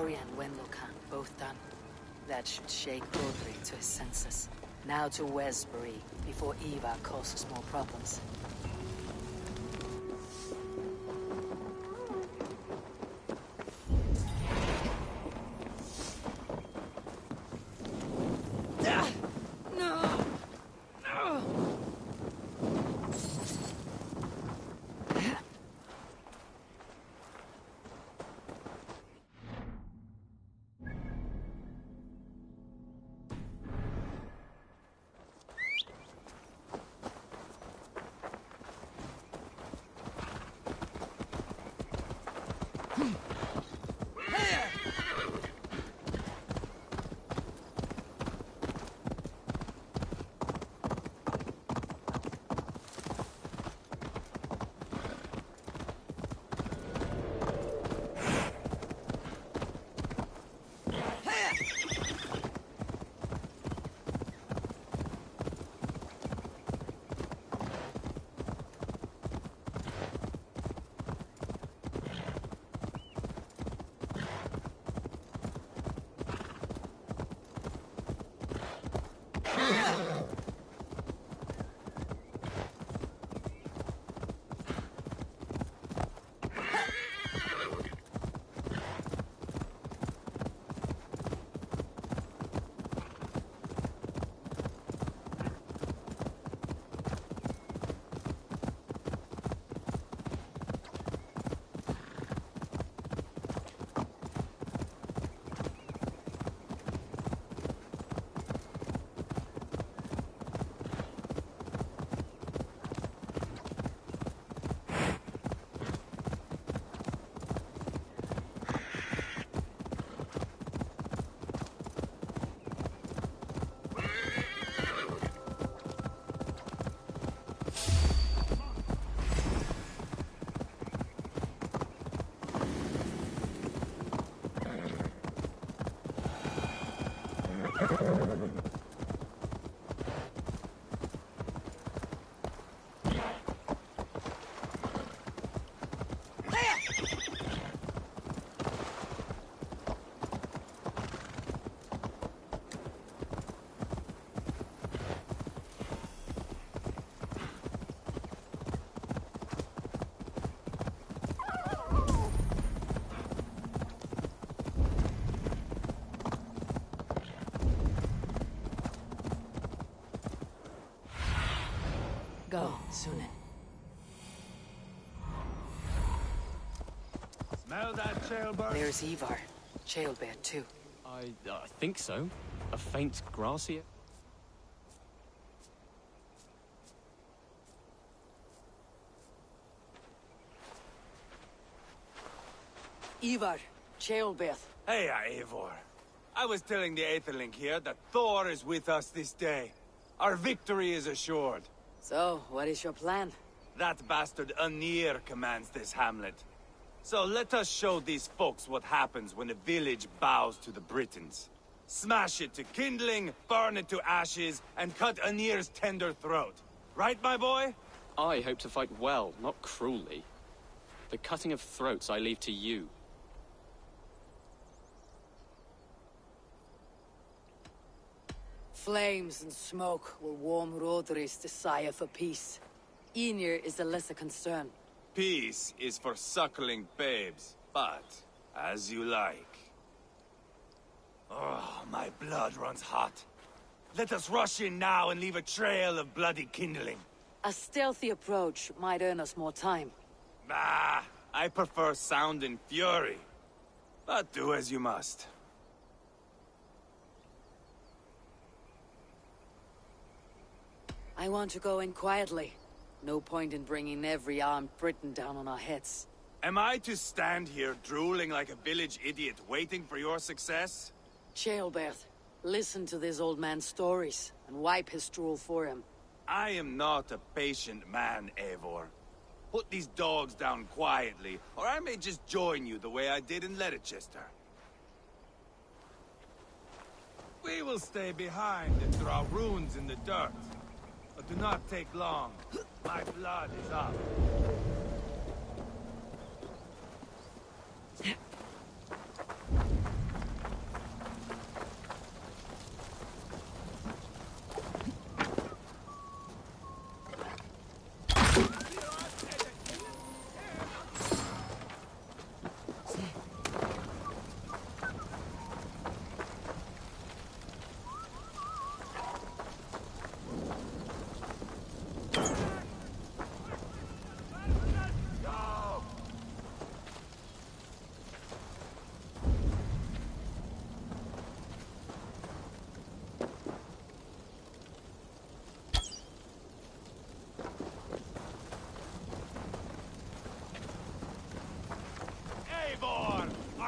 Ori and Wenlokan, both done. That should shake Rodri to his senses. Now to Westbury, before Eva causes more problems. Go, Sunan. Smell that chailbird? There's Ivar. Chailbear, too. I think so. A faint grassy... Ivar, Chailbear. Hey, Eivor. I was telling the Aetherling here that Thor is with us this day. Our victory is assured. So, what is your plan? That bastard Anir commands this hamlet. So let us show these folks what happens when a village bows to the Britons. Smash it to kindling, burn it to ashes, and cut Anir's tender throat. Right, my boy? I hope to fight well, not cruelly. The cutting of throats I leave to you. Flames and smoke will warm Rodri's desire for peace. Ynir is a lesser concern. Peace is for suckling babes, but as you like. Oh, my blood runs hot. Let us rush in now and leave a trail of bloody kindling. A stealthy approach might earn us more time. Bah, I prefer sound and fury. But do as you must. I want to go in quietly. No point in bringing every armed Briton down on our heads. Am I to stand here drooling like a village idiot waiting for your success? Chailbert, listen to this old man's stories and wipe his drool for him. I am not a patient man, Eivor. Put these dogs down quietly, or I may just join you the way I did in Leicester. We will stay behind and draw runes in the dirt. But do not take long. My blood is up.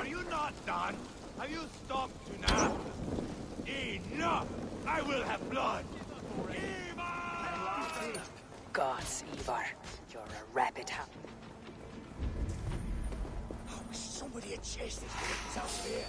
Are you not done? Have you stopped to nap? Enough! I will have blood! Ivar! Gods, Ivar. You're a rabbit hound. I wish somebody had chased these kittens out here.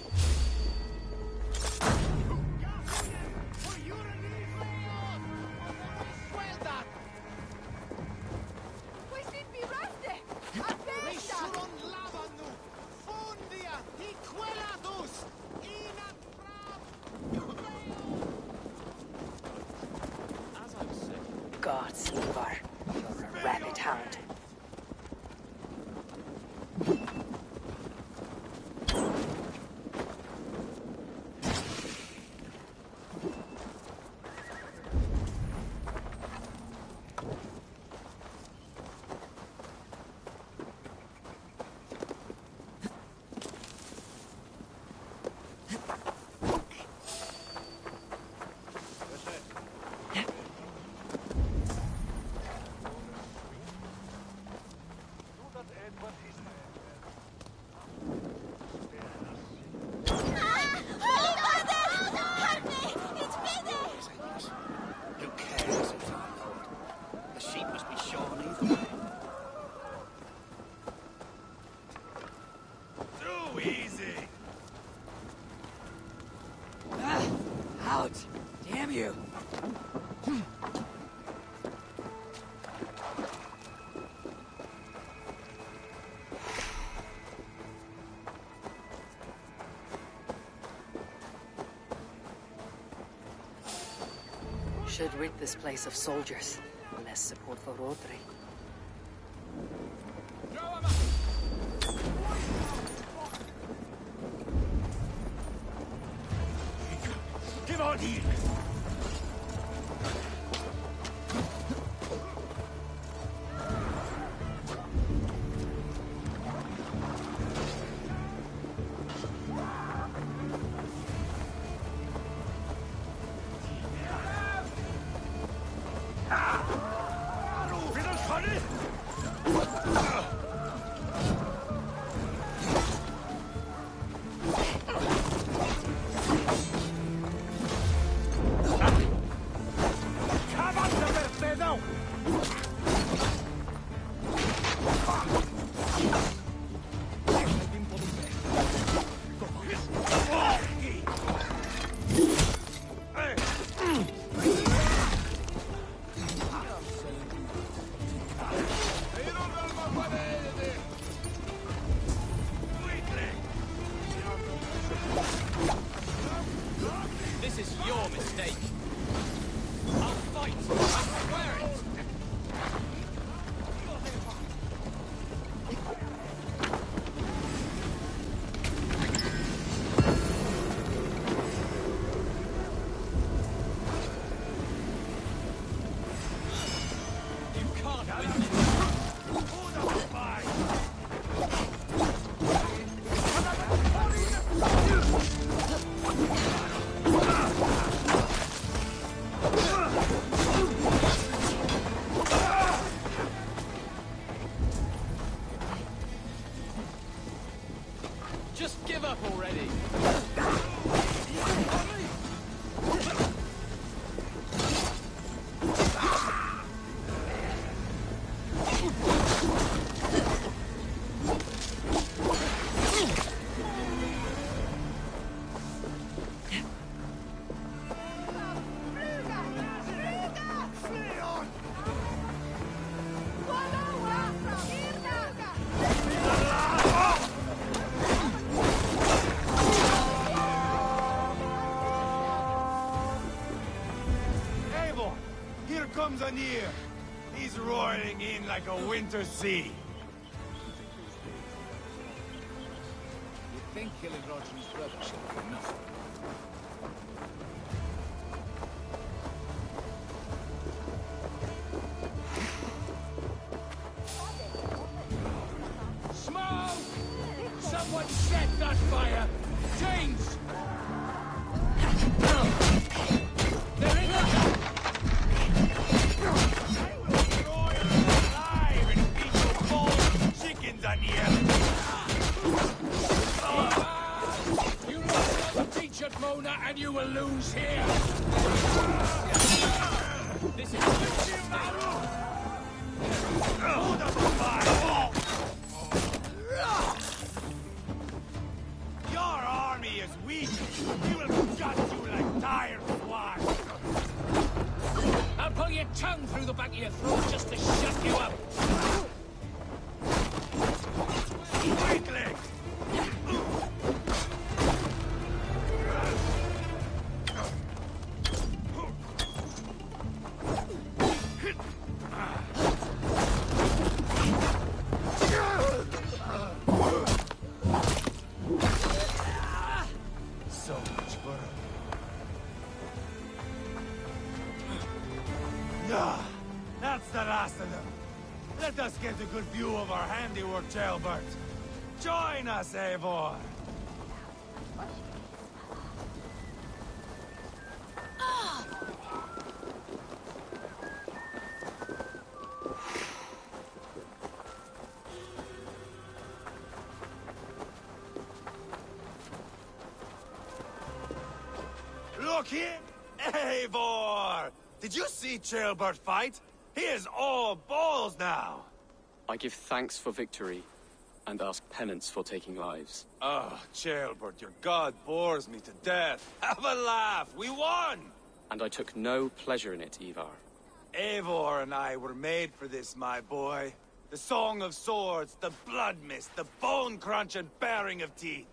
Gods, Ivar. You're a rabbit hound. Ouch! Damn you! Should rid this place of soldiers. Less support for Rodri. Give on here! This is your mistake. I'll fight. I swear it. You can't win this. Just give up already. Here comes Anir. He's roaring in like a winter sea. You think killing Rodri's brother should be enough? Smoke! Someone set that fire! James! They're in the... Chickens on here! Mona, and you will lose here! This is Hold up the fire! Your army is weak! We will gut you like tired swine! I'll pull your tongue through the back of your throat just to shut you up! Weakling! So much for it. Ah, that's the last of them. Let us get a good view of our handiwork, Jailbert. Join us, Eivor. Look here! Eivor! Did you see Jailbert fight? He is all balls now! I give thanks for victory, and ask penance for taking lives. Oh, Jailbert, your god bores me to death. Have a laugh! We won! And I took no pleasure in it, Ivar. Eivor and I were made for this, my boy. The song of swords, the blood mist, the bone crunch and baring of teeth.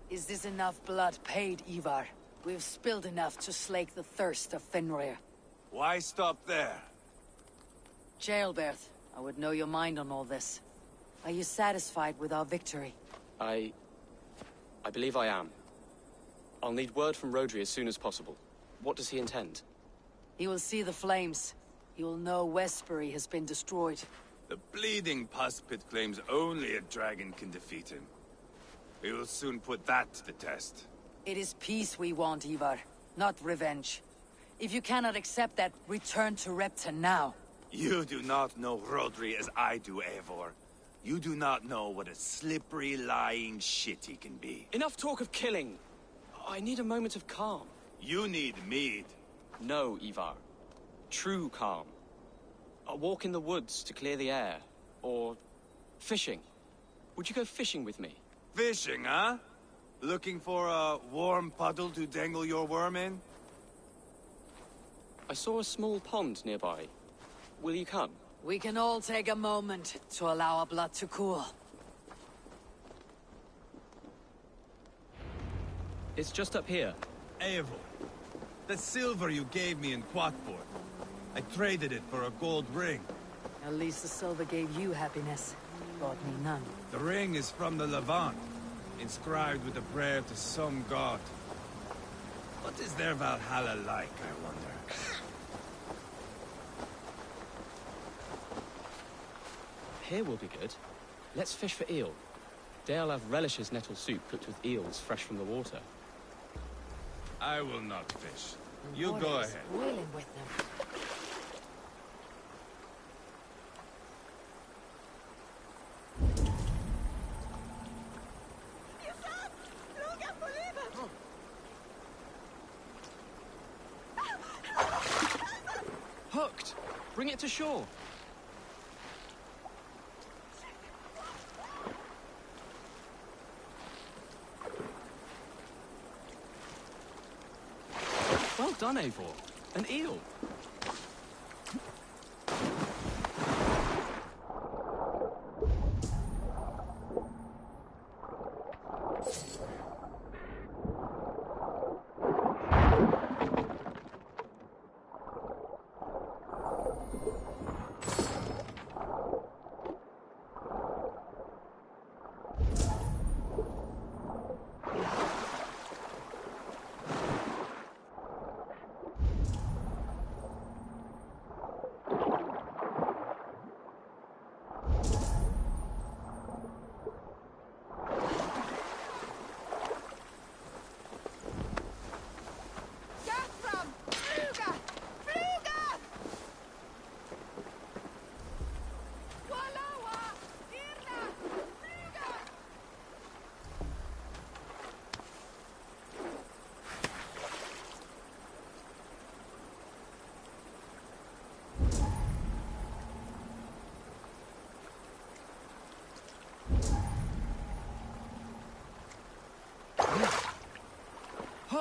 Is this enough blood paid, Ivar? We've spilled enough to slake the thirst of Fenrir. Why stop there? Jailbert, I would know your mind on all this. Are you satisfied with our victory? I believe I am. I'll need word from Rodri as soon as possible. What does he intend? He will see the flames. He will know Westbury has been destroyed. The bleeding pus pit claims only a dragon can defeat him. We will soon put that to the test. It is peace we want, Ivar, not revenge. If you cannot accept that, return to Repton now. You do not know Rodri as I do, Eivor. You do not know what a slippery, lying shit he can be. Enough talk of killing! I need a moment of calm. You need mead. No, Ivar. True calm. A walk in the woods to clear the air. Or fishing. Would you go fishing with me? Fishing, huh? Looking for a warm puddle to dangle your worm in? I saw a small pond nearby. Will you come? We can all take a moment to allow our blood to cool. It's just up here. Eivor, the silver you gave me in Quatford. I traded it for a gold ring. At least the silver gave you happiness. Brought me none. The ring is from the Levant, inscribed with a prayer to some god. What is their Valhalla like, I wonder? Here will be good. Let's fish for eel. Dale have relishes nettle soup cooked with eels fresh from the water. I will not fish. The You water go is ahead. boiling with them. Hooked! Bring it to shore. Well done, Eivor. An eel.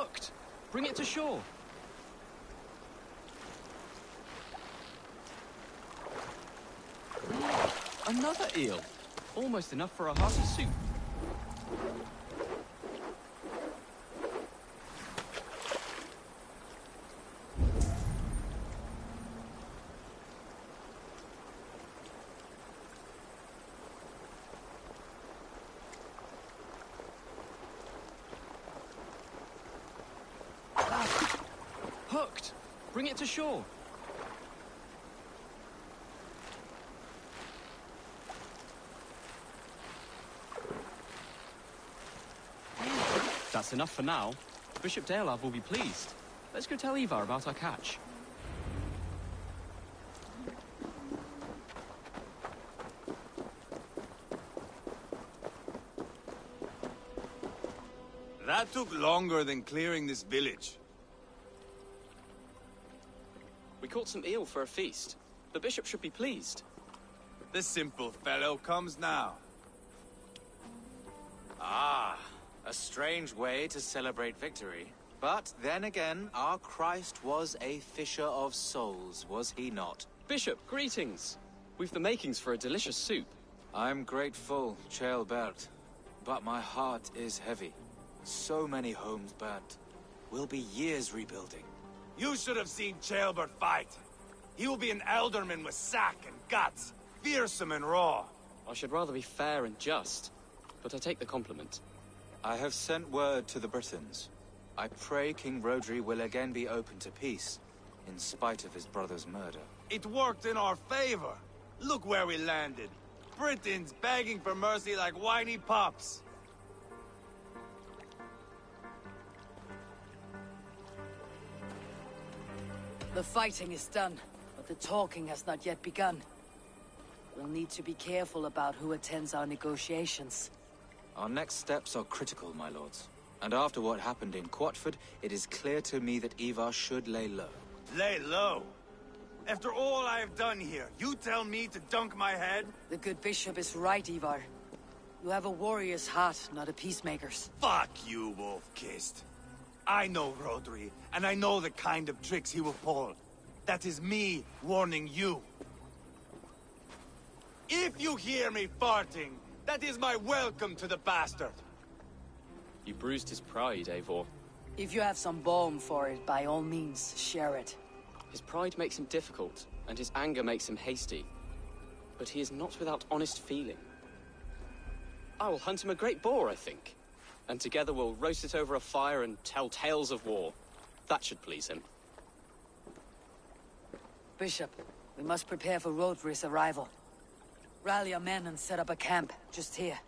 Hooked! Bring it to shore! Another eel! Almost enough for a hearty soup. Hooked! Bring it to shore! That's enough for now. Bishop Daelav will be pleased. Let's go tell Ivar about our catch. That took longer than clearing this village. We caught some eel for a feast. The bishop should be pleased. The simple fellow comes now. Ah, a strange way to celebrate victory. But then again, our Christ was a fisher of souls, was he not? Bishop, greetings! We've the makings for a delicious soup. I'm grateful, Ceolbert, but my heart is heavy. So many homes burnt. We'll be years rebuilding. You should have seen Ceolbert fight. He will be an alderman with sack and guts, fearsome and raw. I should rather be fair and just, but I take the compliment. I have sent word to the Britons. I pray King Rodri will again be open to peace, in spite of his brother's murder. It worked in our favor. Look where we landed. Britons begging for mercy like whiny pups. The fighting is done, but the talking has not yet begun. We'll need to be careful about who attends our negotiations. Our next steps are critical, my lords. And after what happened in Quatford, it is clear to me that Ivar should lay low. Lay low? After all I have done here, you tell me to dunk my head? The good bishop is right, Ivar. You have a warrior's heart, not a peacemaker's. Fuck you, wolf-kissed. I know Rodri, and I know the kind of tricks he will pull. That is me warning you. If you hear me farting, that is my welcome to the bastard. You bruised his pride, Eivor. If you have some balm for it, by all means, share it. His pride makes him difficult, and his anger makes him hasty. But he is not without honest feeling. I will hunt him a great boar, I think. And together we'll roast it over a fire and tell tales of war. That should please him. Bishop, we must prepare for Rodri's arrival. Rally our men and set up a camp, just here.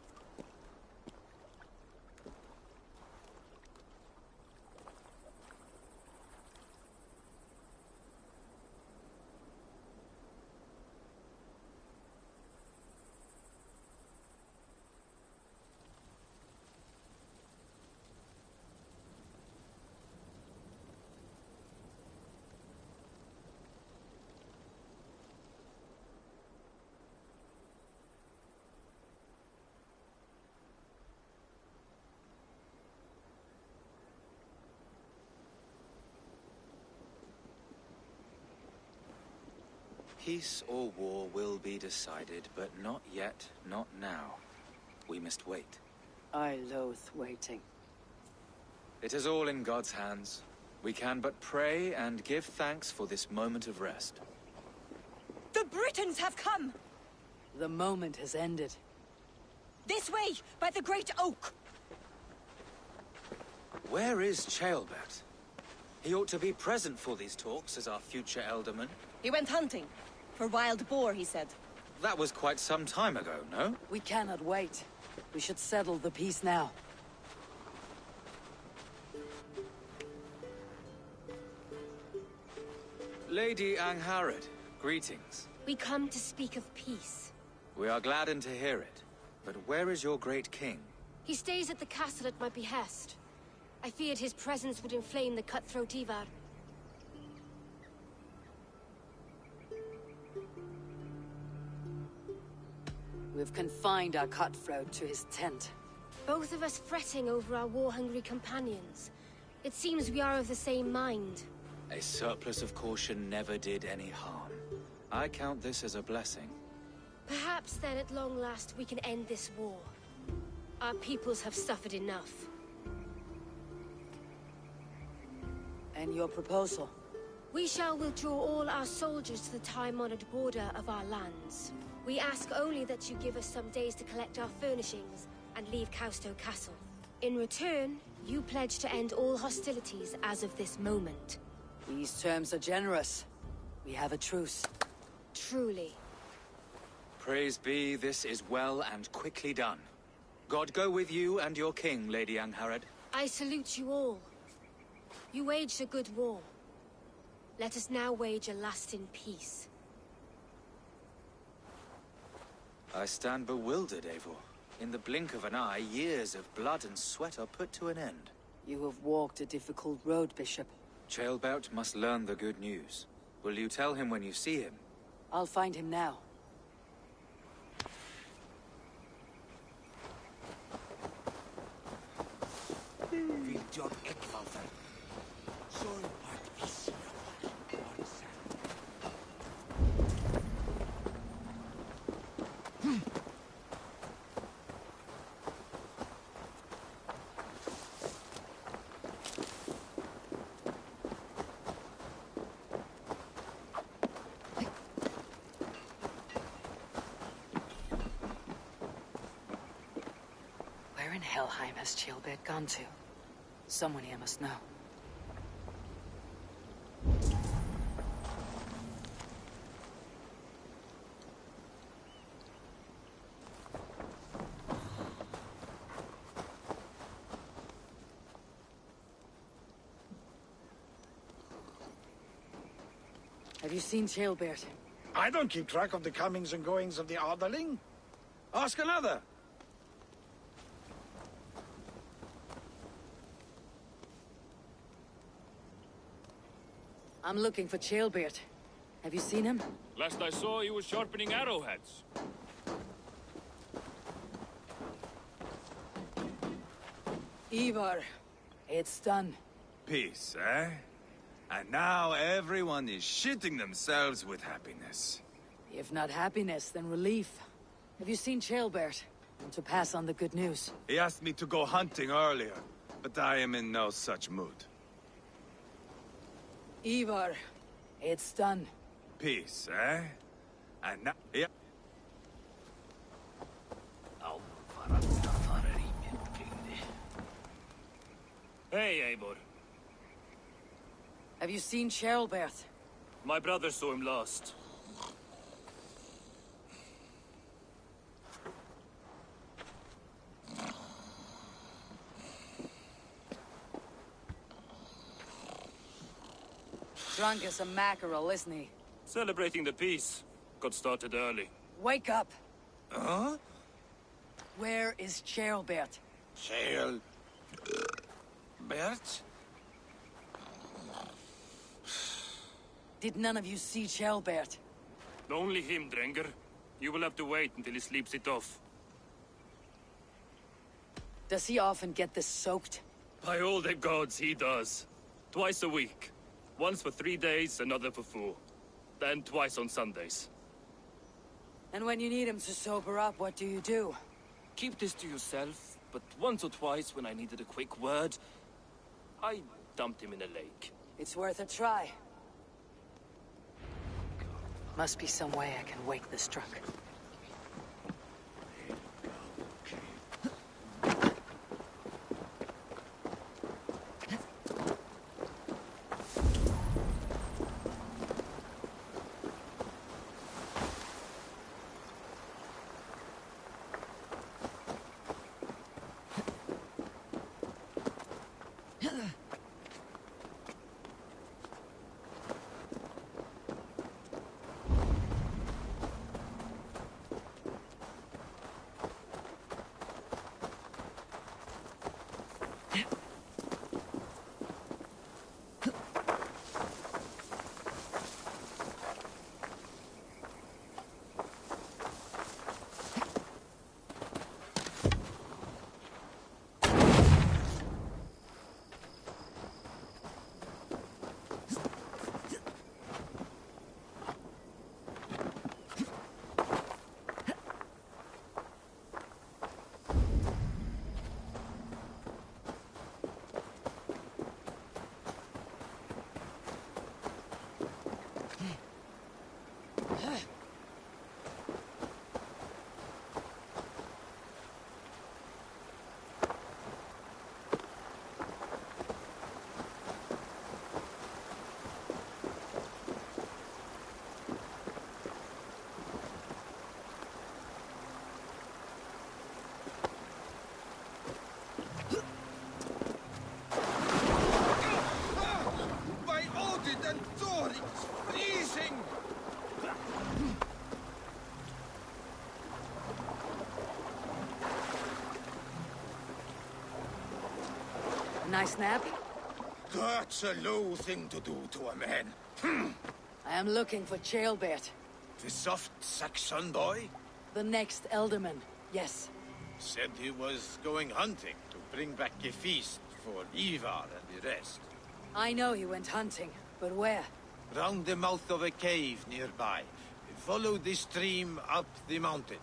Peace or war will be decided, but not yet, not now. We must wait. I loathe waiting. It is all in God's hands. We can but pray and give thanks for this moment of rest. The Britons have come! The moment has ended. This way, by the Great Oak! Where is Ceolbert? He ought to be present for these talks as our future elderman. He went hunting. For wild boar, he said. That was quite some time ago, no? We cannot wait. We should settle the peace now. Lady Angharad, greetings. We come to speak of peace. We are gladdened to hear it. But where is your great king? He stays at the castle at my behest. I feared his presence would inflame the cutthroat Ivar. We've confined our cutthroat to his tent. Both of us fretting over our war-hungry companions. It seems we are of the same mind. A surplus of caution never did any harm. I count this as a blessing. Perhaps then at long last we can end this war. Our peoples have suffered enough. And your proposal? We shall withdraw all our soldiers to the time-honored border of our lands. We ask only that you give us some days to collect our furnishings and leave Causto Castle. In return, you pledge to end all hostilities as of this moment. These terms are generous. We have a truce. Truly. Praise be, this is well and quickly done. God go with you and your king, Lady Angharad. I salute you all. You waged a good war. Let us now wage a lasting peace. I stand bewildered, Eivor. In the blink of an eye, years of blood and sweat are put to an end. You have walked a difficult road, Bishop. Ceolbert must learn the good news. Will you tell him when you see him? I'll find him now. Where in Helheim has Ceolbert gone to? Someone here must know. Have you seen Ceolbert? I don't keep track of the comings and goings of the Arderling. Ask another. I'm looking for Ceolbert. Have you seen him? Last I saw, he was sharpening arrowheads. Ivar, it's done. Peace, eh? And now everyone is shitting themselves with happiness. If not happiness, then relief. Have you seen Ceolbert? Want to pass on the good news? He asked me to go hunting earlier, but I am in no such mood. Ivar, it's done. Peace, eh? And now... Yeah. Hey, Eivor. Have you seen Ceolbert? My brother saw him last. Drunk as a mackerel, isn't he? Celebrating the peace. Got started early. Wake up! Huh? Where is Ceolbert? Bert? Did none of you see Ceolbert? Only him, Drenger. You will have to wait until he sleeps it off. Does he often get this soaked? By all the gods, he does. Twice a week. Once for 3 days, another for 4. Then twice on Sundays. And when you need him to sober up, what do you do? Keep this to yourself, but once or twice when I needed a quick word, I dumped him in a lake. It's worth a try. Must be some way I can wake this drunk. Nice nap? That's a low thing to do to a man. I am looking for Chaelbert. The soft Saxon boy? The next Elderman, yes. Said he was going hunting to bring back a feast for Ivar and the rest. I know he went hunting, but where? Round the mouth of a cave nearby. Follow the stream up the mountain.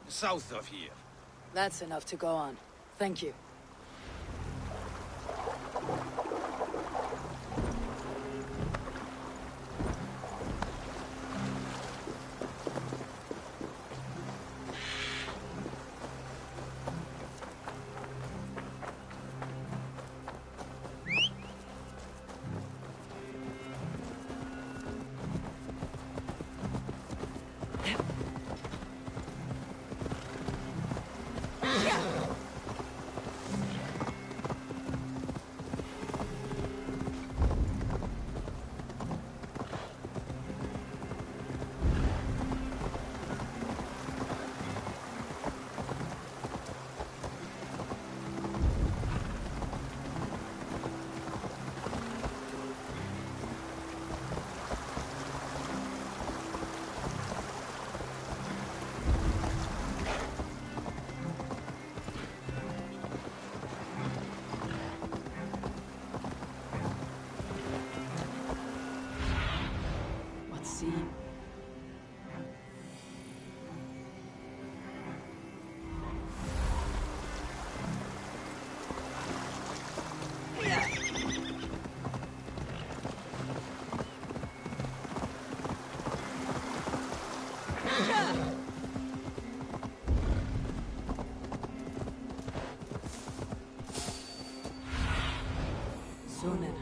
South of here. That's enough to go on. Thank you. Sunan.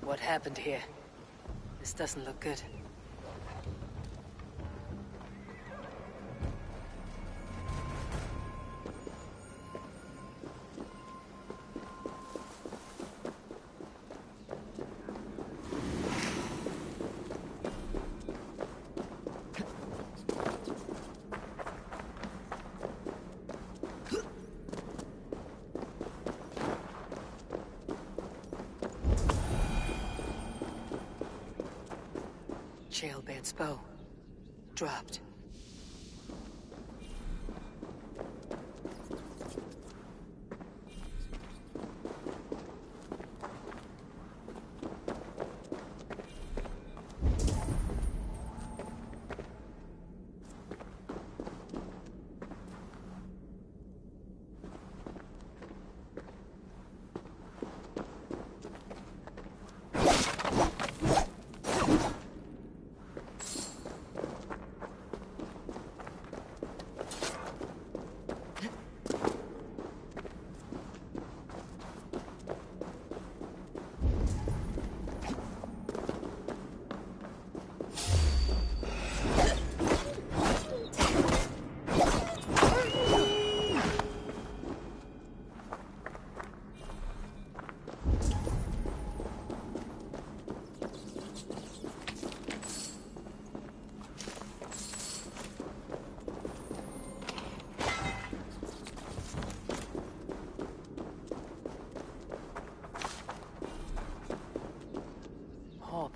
What happened here? This doesn't look good. Chaelbert's bow. Dropped.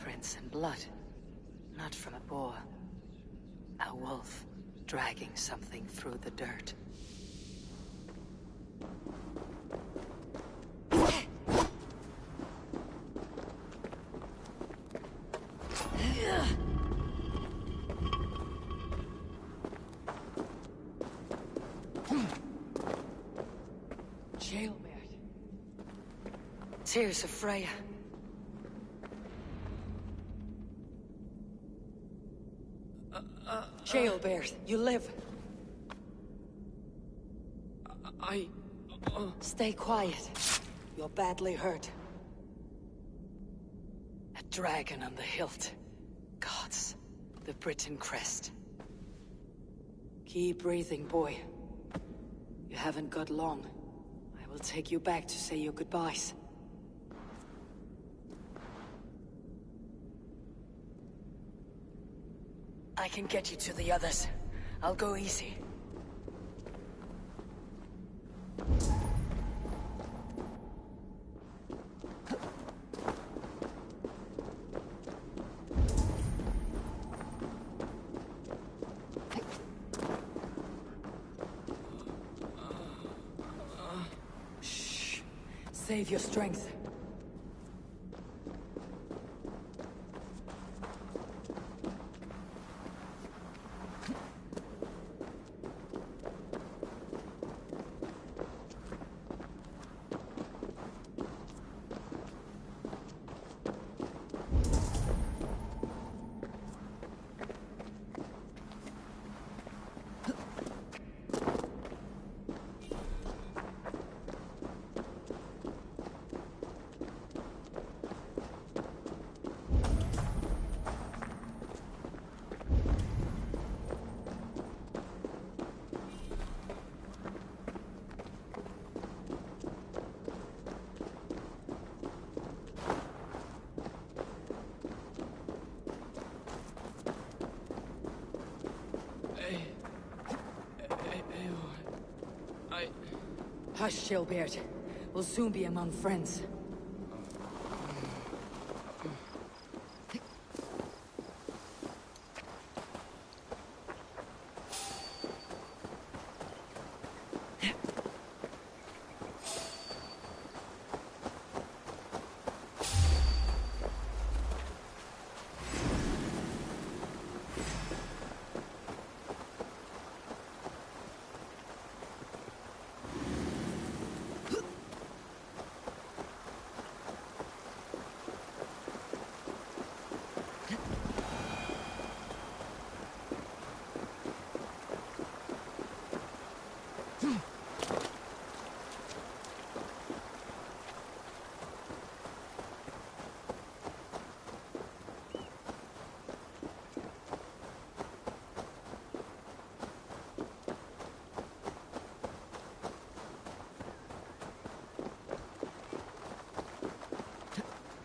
Prints and blood. Not from a boar. A wolf dragging something through the dirt. Chaelbert. Tears of Freya. Chaelbert, you live. Stay quiet. You're badly hurt. A dragon on the hilt. Gods. The Britain crest. Keep breathing, boy. You haven't got long. I will We'll take you back to say your goodbyes. I can get you to the others. I'll go easy. Shh. Save your strength. Hush, Shilbeard. We'll soon be among friends.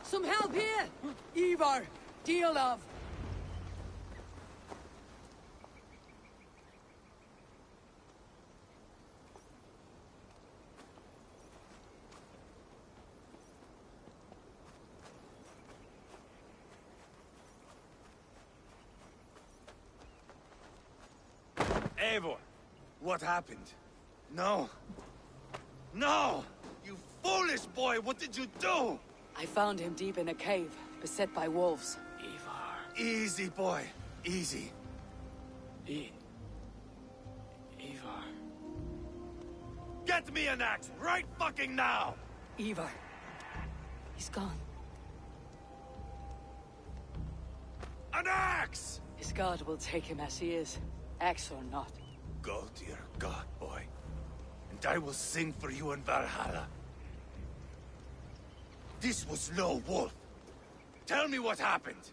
Some help here! Ivar! Deal of! Eivor, what happened? No. No! You foolish boy, what did you do? I found him deep in a cave, beset by wolves. Ivar. Easy, boy. Easy. Ivar. Get me an axe, right fucking now! Ivar. He's gone. An axe! His god will take him as he is, axe or not. Go to your god, boy. And I will sing for you in Valhalla. This was no wolf. Tell me what happened.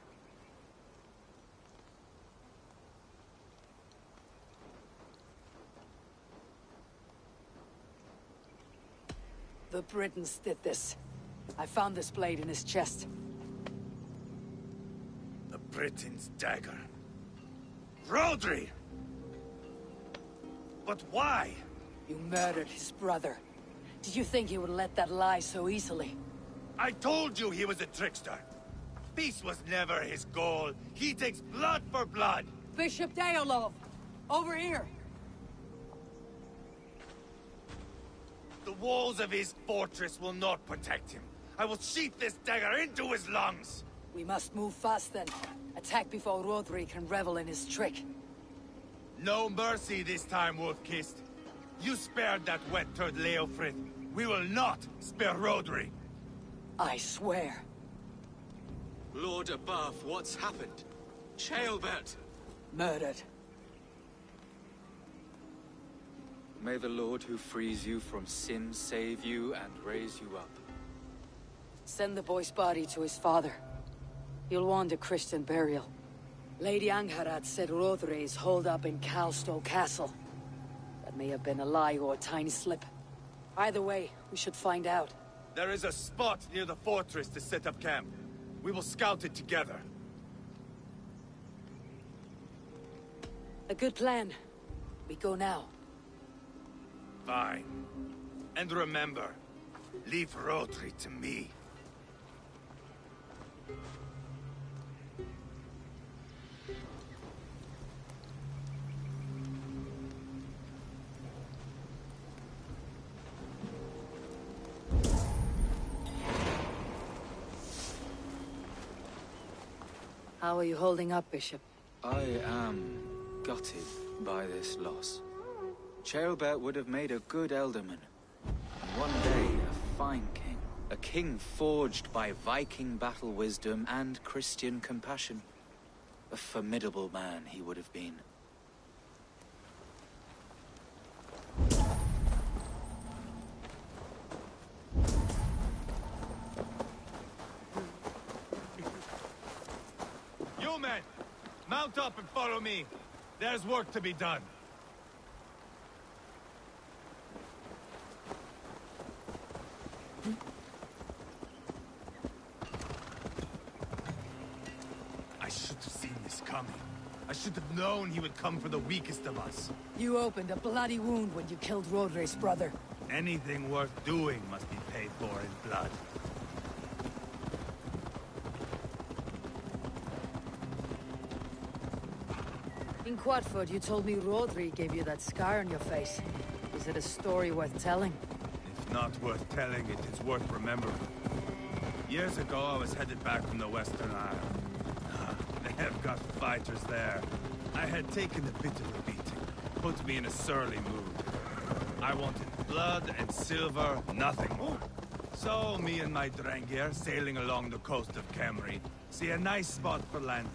The Britons did this. I found this blade in his chest. The Britain's dagger. Rodri! But why? You murdered his brother. Did you think he would let that lie so easily? I told you he was a trickster. Peace was never his goal. He takes blood for blood. Bishop Deolov! Over here! The walls of his fortress will not protect him. I will sheath this dagger into his lungs. We must move fast then. Attack before Rodri can revel in his trick. No mercy this time, Wolf-Kissed. You spared that wet-turd Leofrid. We will not spare Rodri. I swear. Lord above, what's happened? Ceolbert! Murdered. May the Lord who frees you from sin save you and raise you up. Send the boy's body to his father. He'll want a Christian burial. Lady Angharad said Rodri is holed up in Calstow Castle. That may have been a lie or a tiny slip. Either way, we should find out. There is a spot near the fortress to set up camp. We will scout it together. A good plan. We go now. Fine. And remember, leave Rodri to me. How are you holding up, Bishop? I am gutted by this loss. Ceolbert would have made a good ealdorman. And one day, a fine king. A king forged by Viking battle wisdom and Christian compassion. A formidable man he would have been. You men! Mount up and follow me. There's work to be done. I should have seen this coming. I should have known he would come for the weakest of us. You opened a bloody wound when you killed Rodri's brother. Anything worth doing must be paid for in blood. In Quadford, you told me Rodri gave you that scar on your face. Is it a story worth telling? If not worth telling, it is worth remembering. Years ago, I was headed back from the Western Isle. They have got fighters there. I had taken a bit of a beating. Put me in a surly mood. I wanted blood and silver, nothing more. So, me and my Drengir, sailing along the coast of Kemri, see a nice spot for landing,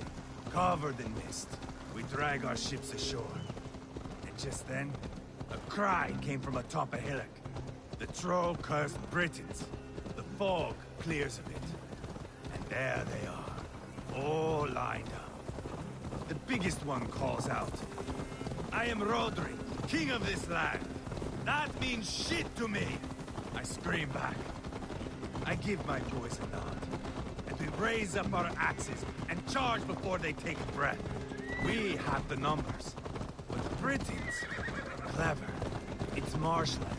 covered in mist. We drag our ships ashore. And just then, a cry came from atop a hillock. The troll cursed Britons. The fog clears a bit. And there they are, all lined up. The biggest one calls out, "I am Rodri, king of this land. That means shit to me!" I scream back. I give my boys a nod. And we raise up our axes and charge before they take breath. We have the numbers. But the Britons, clever. It's marshland.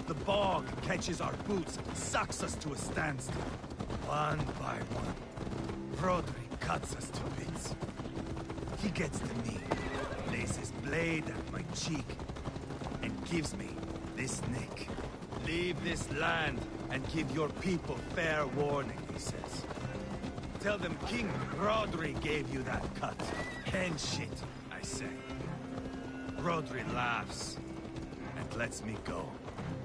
The bog catches our boots, sucks us to a standstill. One by one, Rodri cuts us to bits. He gets to me, lays his blade at my cheek, and gives me this nick. Leave this land and give your people fair warning, he says. Tell them King Rodri gave you that cut. And shit, I say. Rodri laughs and lets me go.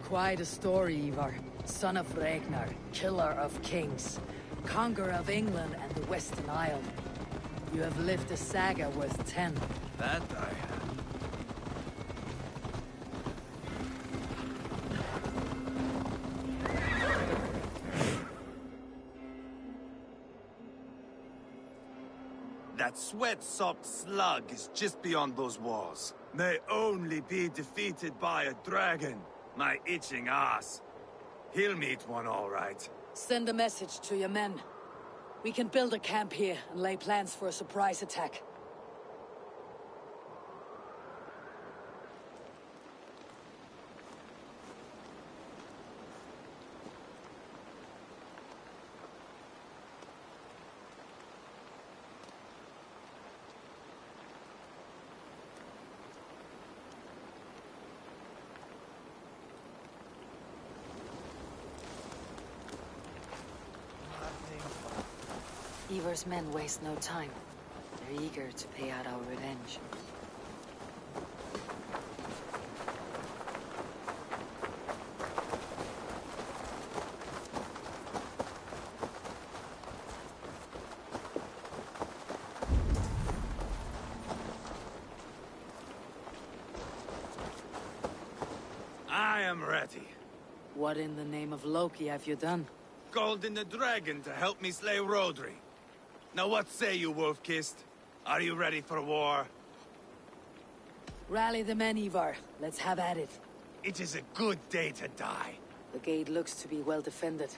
Quite a story, Ivar. Son of Ragnar, killer of kings, conqueror of England and the Western Isle. You have lived a saga worth 10. That I have. That sweat-soaked slug is just beyond those walls. May only be defeated by a dragon. My itching ass. He'll meet one all right. Send a message to your men. We can build a camp here and lay plans for a surprise attack. Ivar's men waste no time. They're eager to pay out our revenge. I am ready. What in the name of Loki have you done? Called in the dragon to help me slay Rodri. Now what say you, Wolf-Kissed? Are you ready for war? Rally the men, Ivar. Let's have at it. It is a good day to die. The gate looks to be well defended.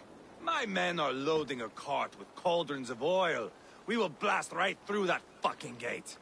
My men are loading a cart with cauldrons of oil. We will blast right through that fucking gate.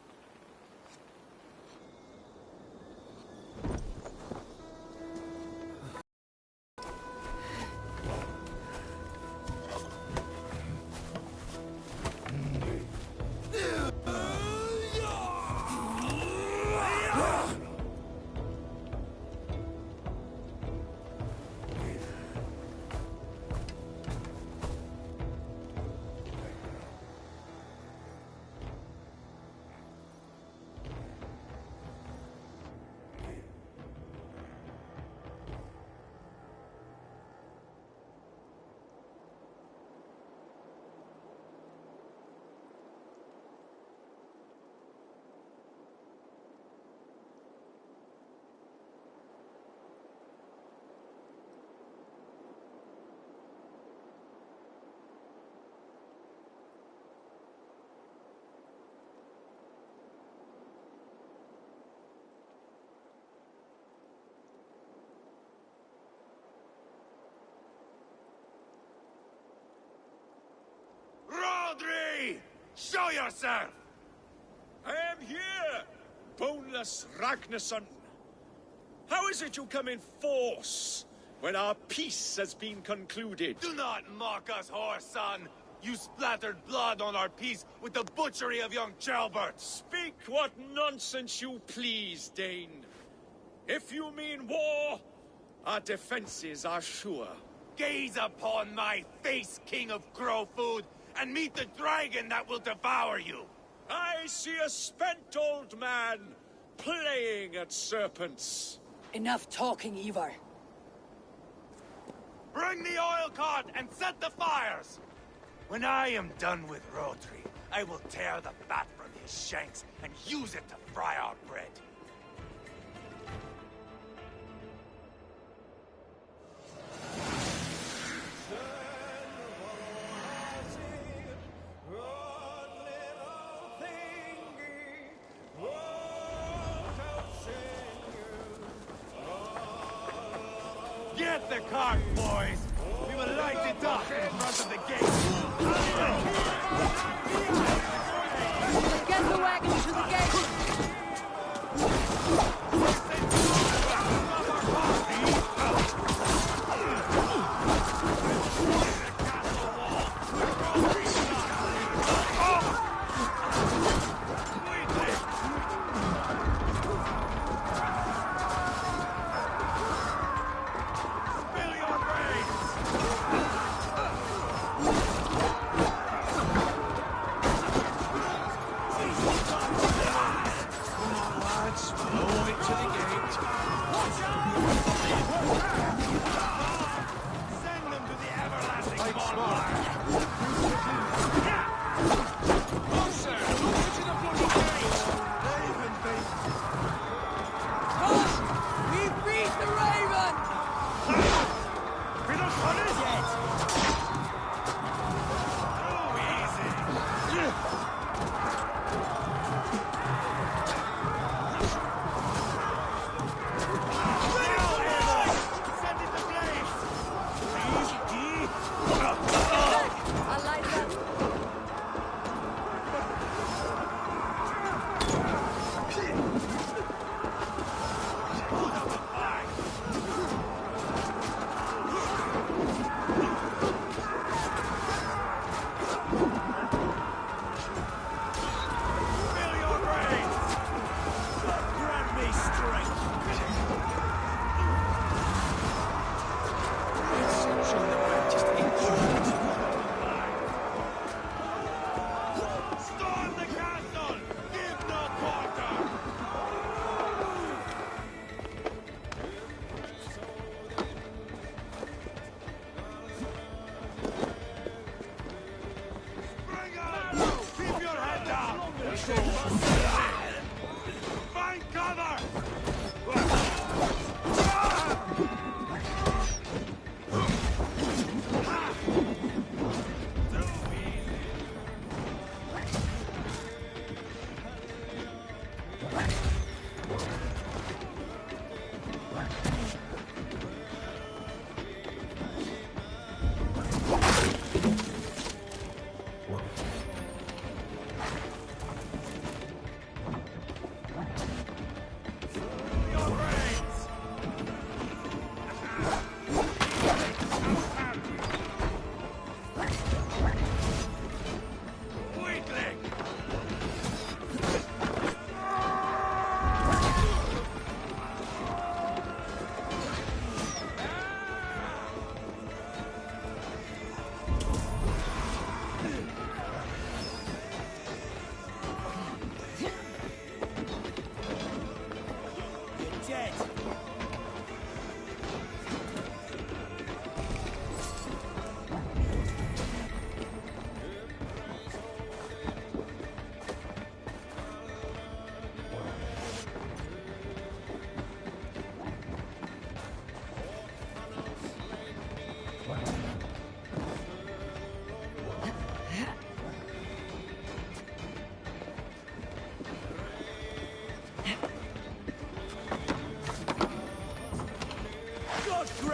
Rodri! Show yourself! I am here, boneless Ragnarsson. How is it you come in force when our peace has been concluded? Do not mock us, whore son! You splattered blood on our peace with the butchery of young Chalbert! Speak what nonsense you please, Dane. If you mean war, our defenses are sure. Gaze upon my face, King of Grow Food, and meet the dragon that will devour you! I see a spent old man playing at serpents. Enough talking, Ivar. Bring the oil cart and set the fires! When I am done with Rodri, I will tear the fat from his shanks and use it to fry our bread. Get the cart, boys! We will light it up in front of the gate! Get the wagon to the gate!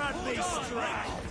Bradley strength!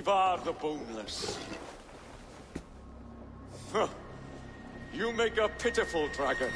Ivar the Boneless. Huh. You make a pitiful dragon.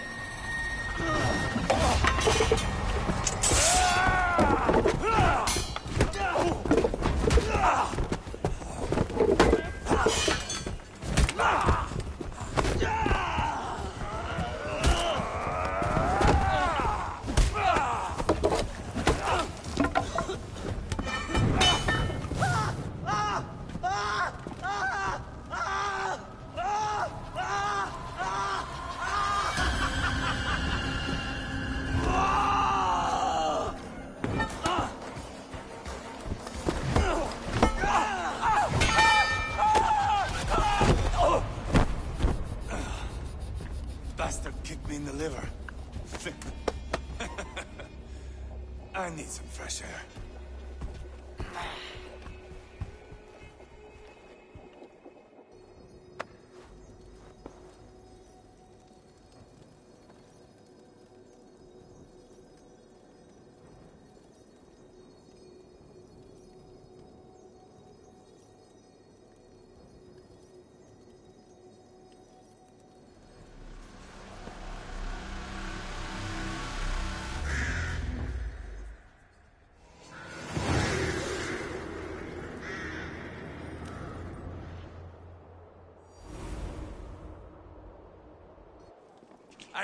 Bastard kicked me in the liver. I need some fresh air.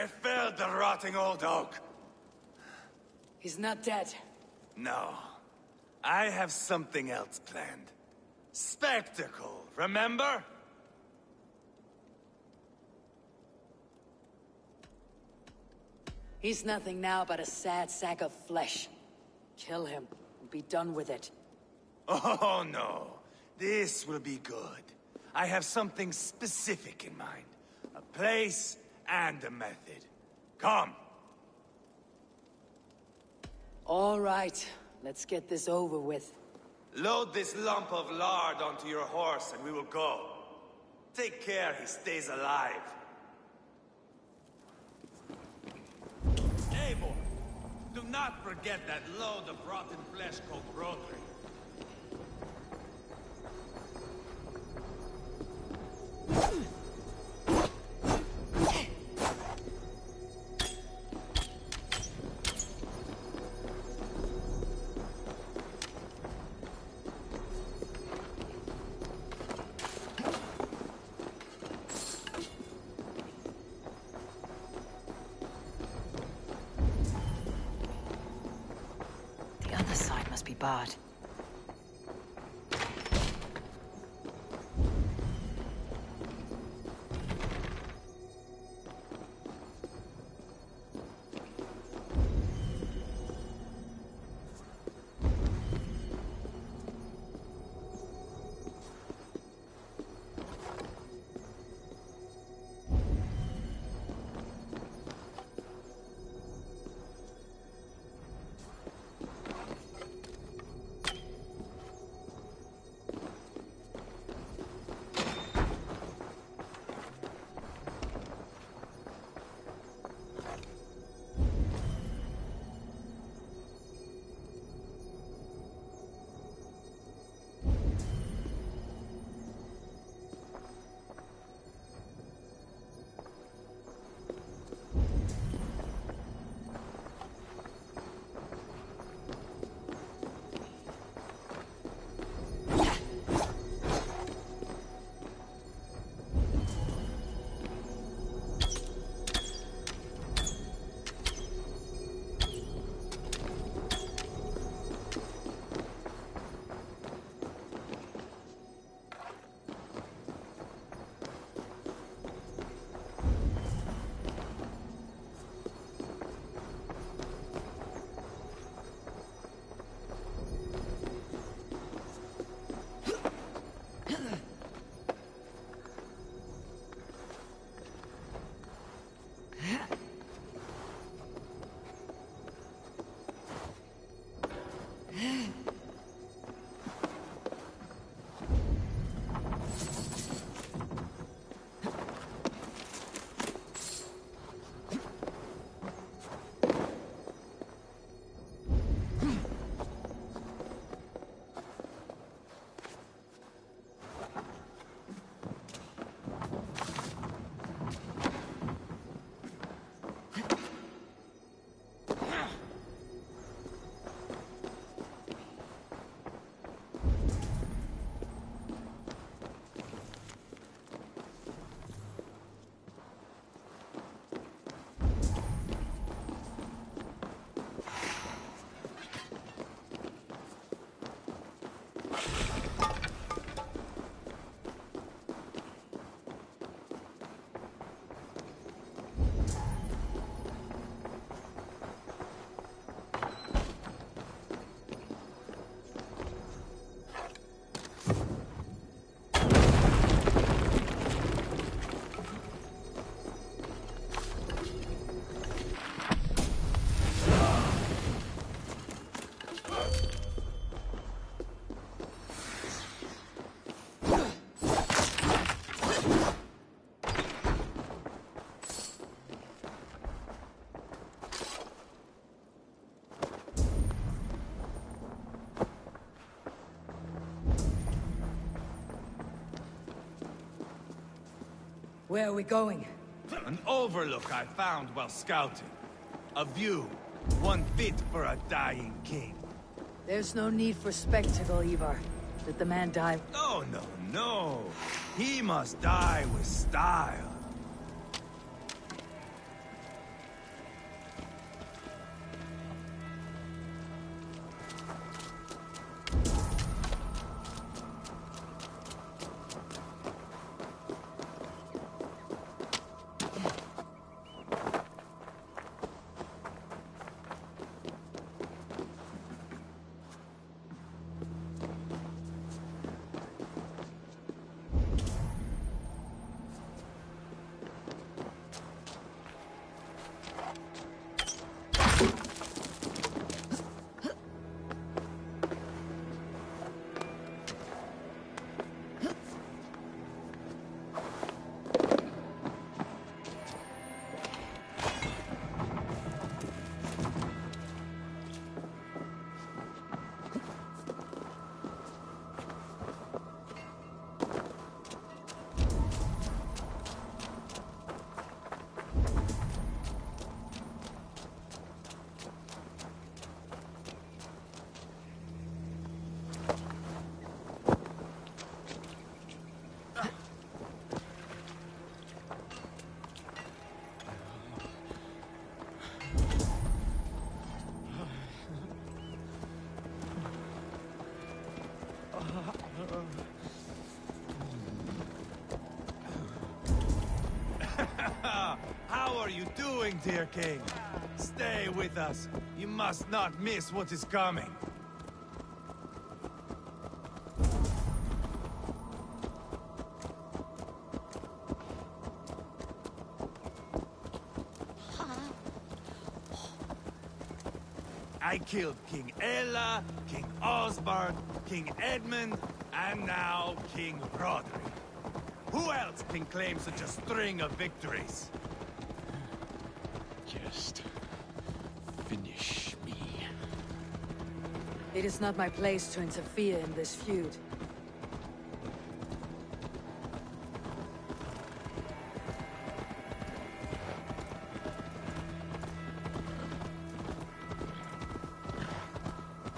I felled the rotting old oak. He's not dead. No. I have something else planned. Spectacle, remember? He's nothing now but a sad sack of flesh. Kill him, and be done with it. Oh no. This will be good. I have something specific in mind. A place and a method. Come! All right, let's get this over with. Load this lump of lard onto your horse and we will go. Take care he stays alive. Hey, boy! Do not forget that load of rotten flesh called Broderick. The other side must be barred. Where are we going? An overlook I found while scouting. A view, one fit for a dying king. There's no need for spectacle, Ivar. Let the man die. No, no, no. He must die with style. How are you doing, dear king? Stay with us. You must not miss what is coming. I killed King Ella, King Osbert, King Edmund, and now King Roderick. Who else can claim such a string of victories? Just finish me. It is not my place to interfere in this feud.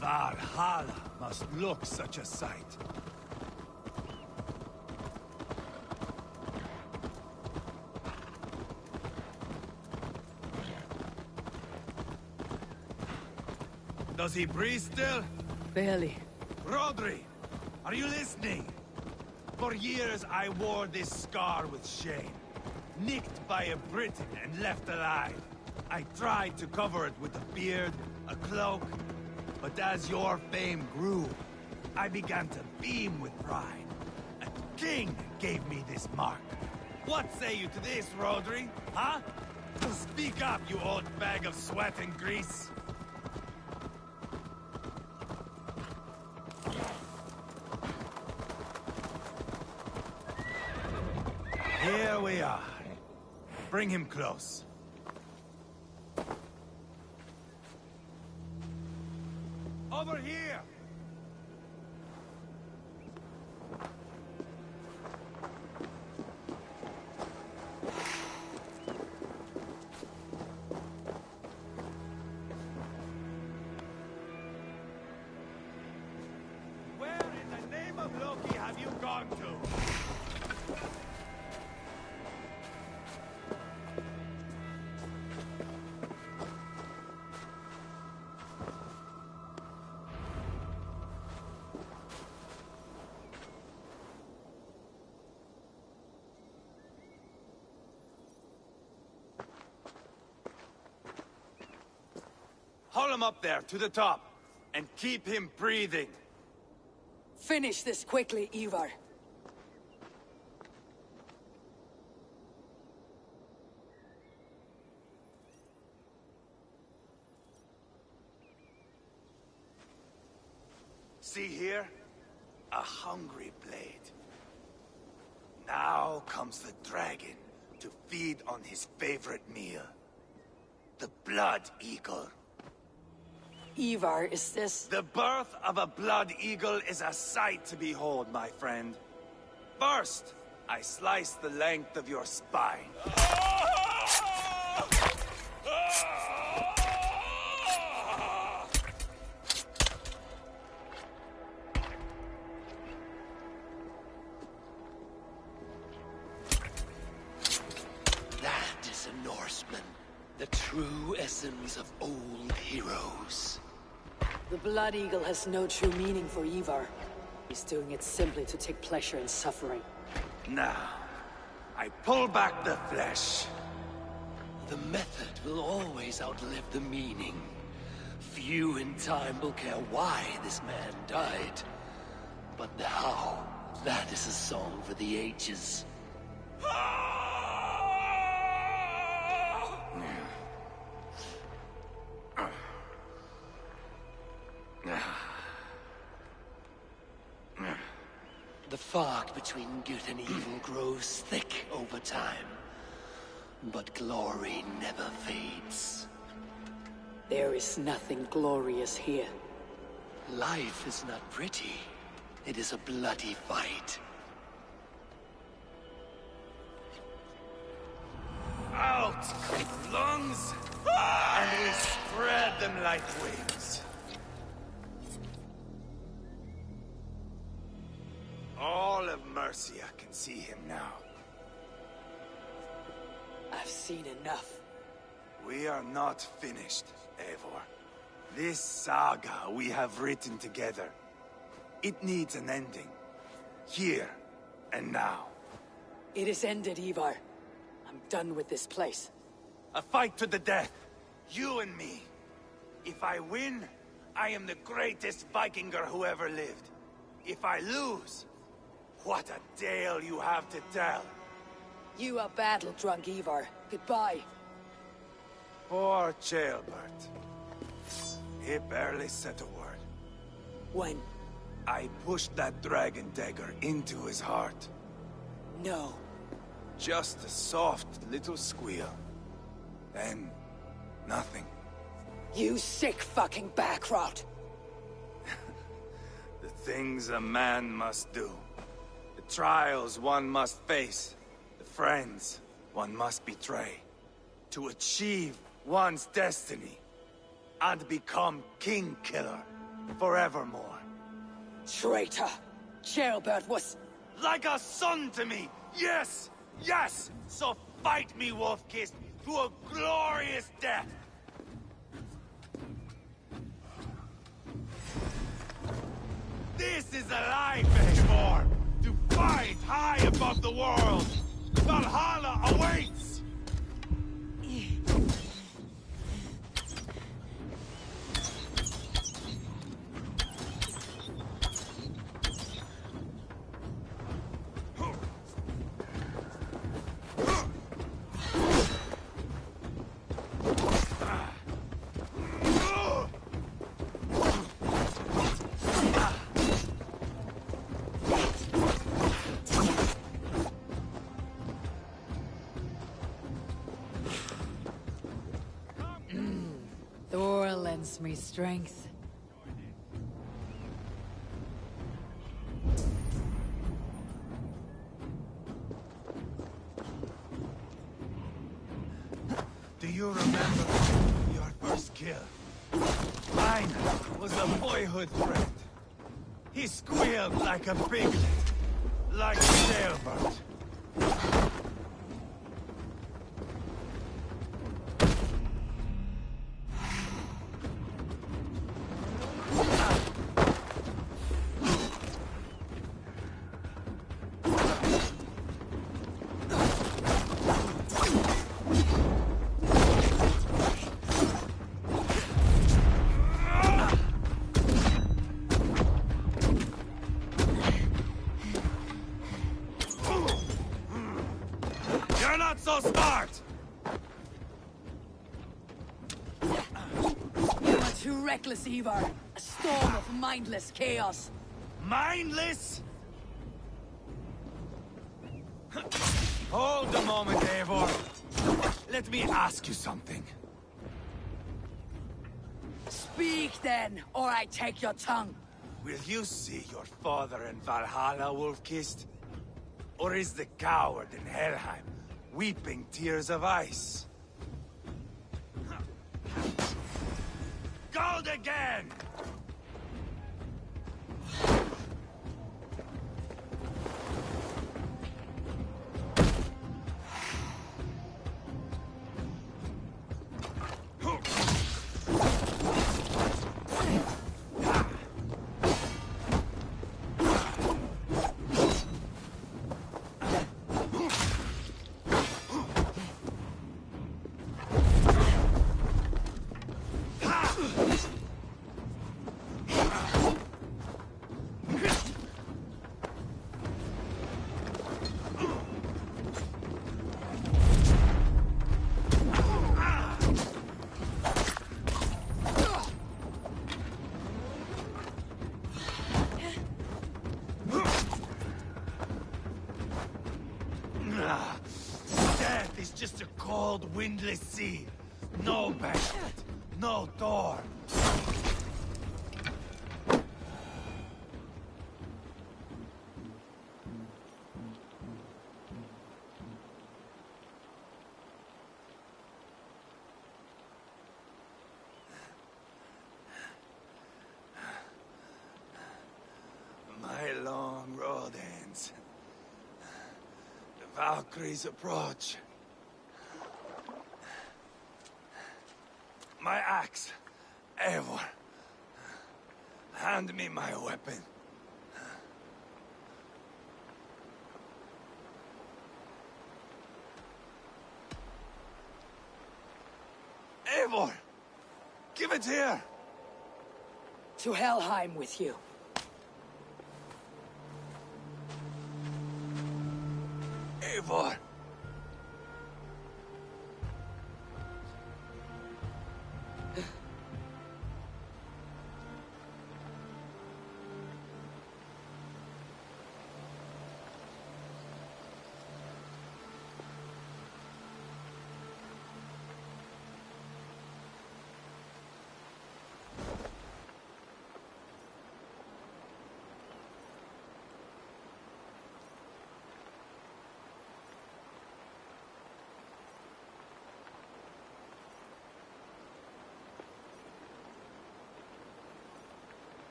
Valhalla must look such a sight. Does he breathe still? Barely. Rodri, are you listening? For years I wore this scar with shame. Nicked by a Briton and left alive. I tried to cover it with a beard, a cloak, but as your fame grew, I began to beam with pride. A king gave me this mark. What say you to this, Rodri? Huh? Speak up, you old bag of sweat and grease. Here we are. Bring him close. Over here! Where in the name of Loki have you gone to? Haul him up there, to the top, and keep him breathing. Finish this quickly, Ivar. See here? A hungry blade. Now comes the dragon to feed on his favorite meal. The blood eagle. Ivar, is this... The birth of a blood eagle is a sight to behold, my friend. First, I slice the length of your spine. That is a Norseman. The true essence of old heroes. The Blood Eagle has no true meaning for Ivar. He's doing it simply to take pleasure in suffering. Now, I pull back the flesh. The method will always outlive the meaning. Few in time will care why this man died. But the how, that is a song for the ages. The fog between good and evil grows thick over time. But glory never fades. There is nothing glorious here. Life is not pretty. It is a bloody fight. Out, lungs, and we spread them like wings. All of Mercia can see him now. I've seen enough. We are not finished, Eivor. This saga we have written together, it needs an ending. Here and now. It is ended, Ivar. I'm done with this place. A fight to the death. You and me. If I win, I am the greatest Vikinger who ever lived. If I lose, what a tale you have to tell. You are battle-drunk, Ivar. Goodbye. Poor Ceolbert. He barely said a word. When? I pushed that dragon dagger into his heart. No. Just a soft little squeal. Then, nothing. You sick fucking backrot! The things a man must do. The trials one must face. The friends one must betray. To achieve one's destiny. And become King Killer. Forevermore. Traitor! Ceolbert was... Like a son to me! Yes! Yes! So fight me, Wolf-Kissed, to a glorious death! This is a life, Eivor! To fight high above the world! Valhalla awaits! Thor lends me strength. Do you remember your first kill? Mine was a boyhood friend. He squealed like a piglet, like Ceolbert. You're not so smart! You are too reckless, Ivar. A storm of mindless chaos. Mindless? Hold a moment, Eivor. Let me ask you something. Speak then, or I take your tongue. Will you see your father in Valhalla, Wolf-Kissed? Or is the coward in Helheim weeping tears of ice? Gold again! Death is just a cold, windless sea. No banquet, no door. My long road ends. The Valkyries approach. My axe, Eivor. Hand me my weapon. Eivor! Give it here! To Helheim with you. Eivor!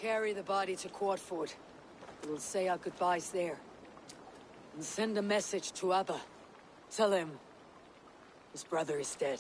Carry the body to Quadford. We'll say our goodbyes there. And send a message to Abba. Tell him his brother is dead.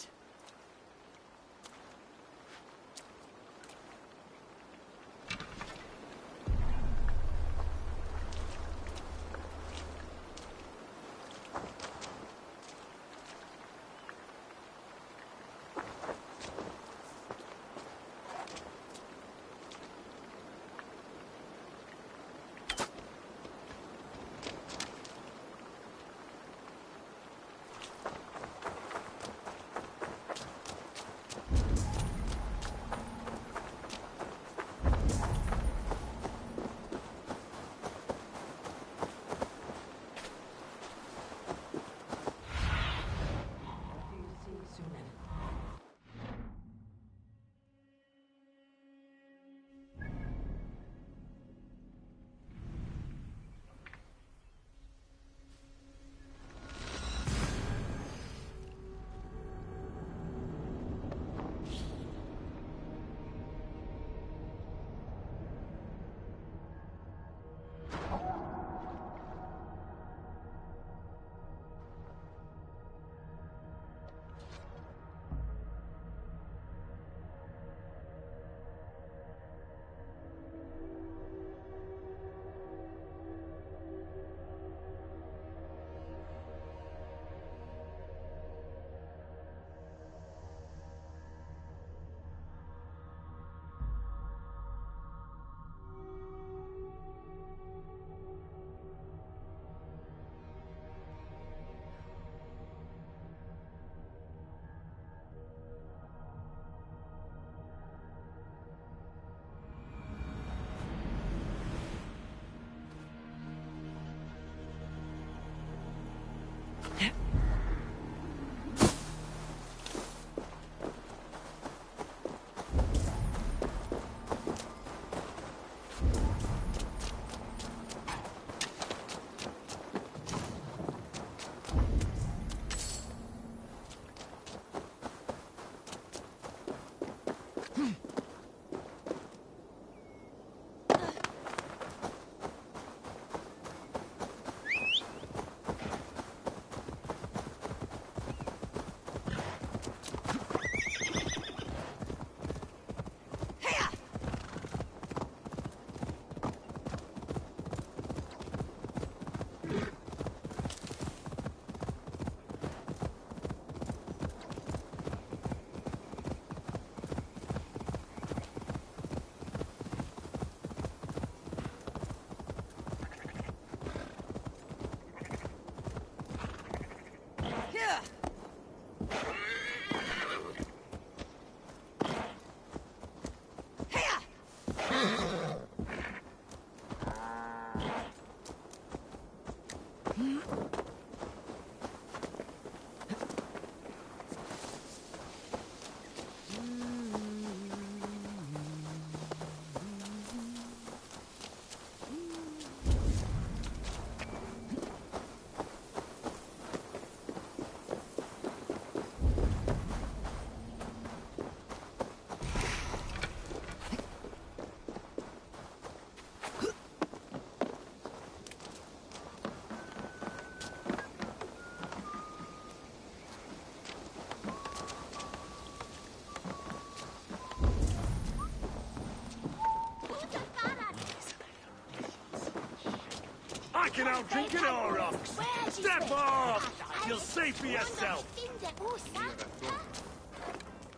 I can out-drink it all, rocks! Step off! You'll see for yourself!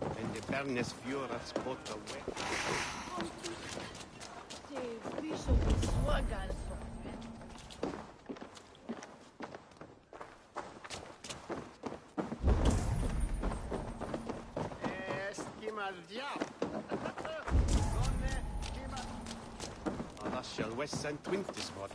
And the Bernes Fioras bought the way. Shall West St. Twintis water.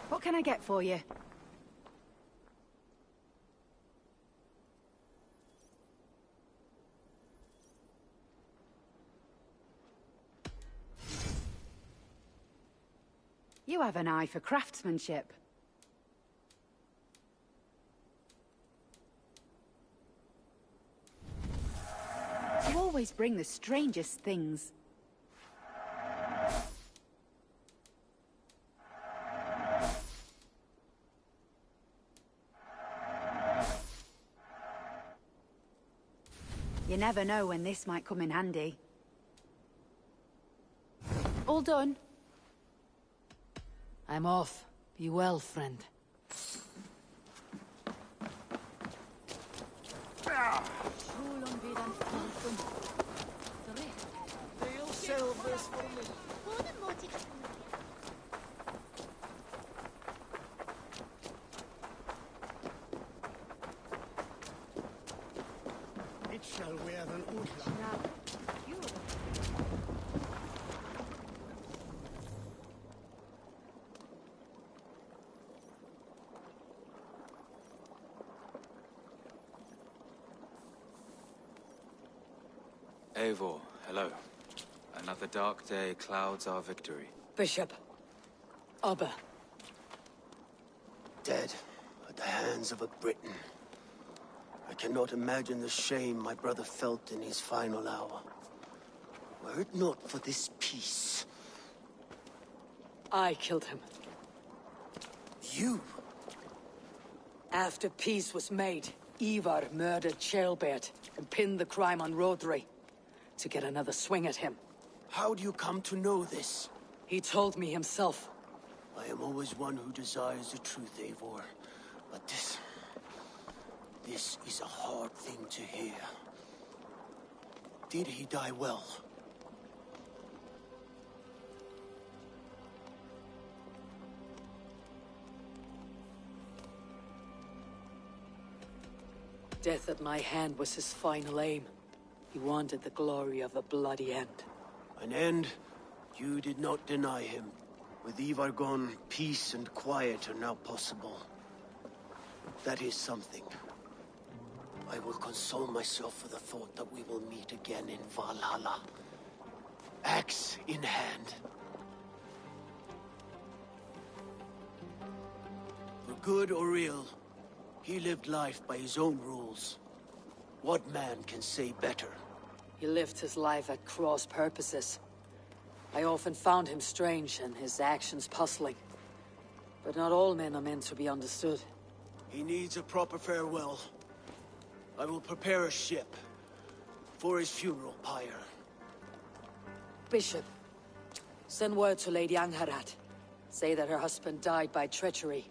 What can I get for you? You have an eye for craftsmanship. You always bring the strangest things. You never know when this might come in handy. All done? I'm off. Be well, friend. Ah. shall wear an outlaw. Now, you Eivor, hello. Another dark day clouds our victory. Bishop. Abba. Dead at the hands of a Briton. I cannot imagine the shame my brother felt in his final hour. Were it not for this peace... I killed him. You? After peace was made, Ivar murdered Ceolbert and pinned the crime on Rodri to get another swing at him. How do you come to know this? He told me himself. I am always one who desires the truth, Eivor. But this is a hard thing to hear. Did he die well? Death at my hand was his final aim. He wanted the glory of a bloody end. An end you did not deny him. With Ivar gone, peace and quiet are now possible. That is something. I will console myself for the thought that we will meet again in Valhalla. Axe in hand. For good or ill, he lived life by his own rules. What man can say better? He lived his life at cross purposes. I often found him strange and his actions puzzling. But not all men are meant to be understood. He needs a proper farewell. I will prepare a ship for his funeral pyre. Bishop, send word to Lady Angharad. Say that her husband died by treachery,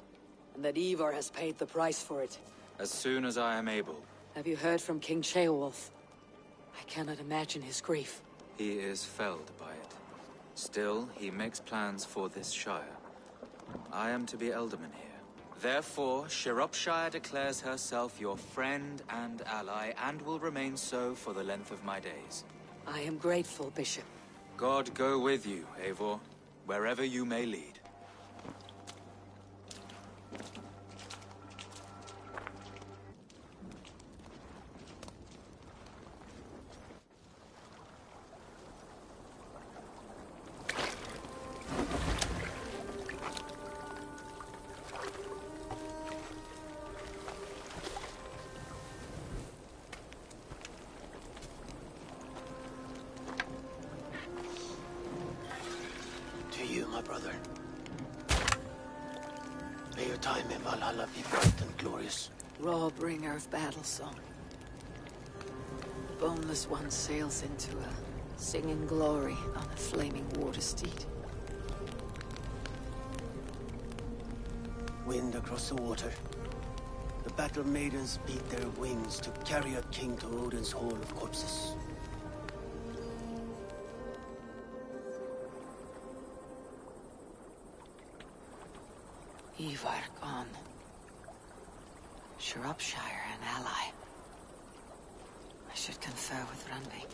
and that Ivar has paid the price for it. As soon as I am able. Have you heard from King Ceolwulf? I cannot imagine his grief. He is felled by it. Still, he makes plans for this shire. I am to be Elderman here. Therefore, Shropshire declares herself your friend and ally, and will remain so for the length of my days. I am grateful, Bishop. God go with you, Eivor, wherever you may lead. To you, my brother. May your time in Valhalla be bright and glorious. Raw bringer of battle song. The boneless one sails into a singing glory on a flaming water steed. Wind across the water. The battle maidens beat their wings to carry a king to Odin's hall of corpses. Ivar gone. Shropshire an ally. I should confer with Randvi.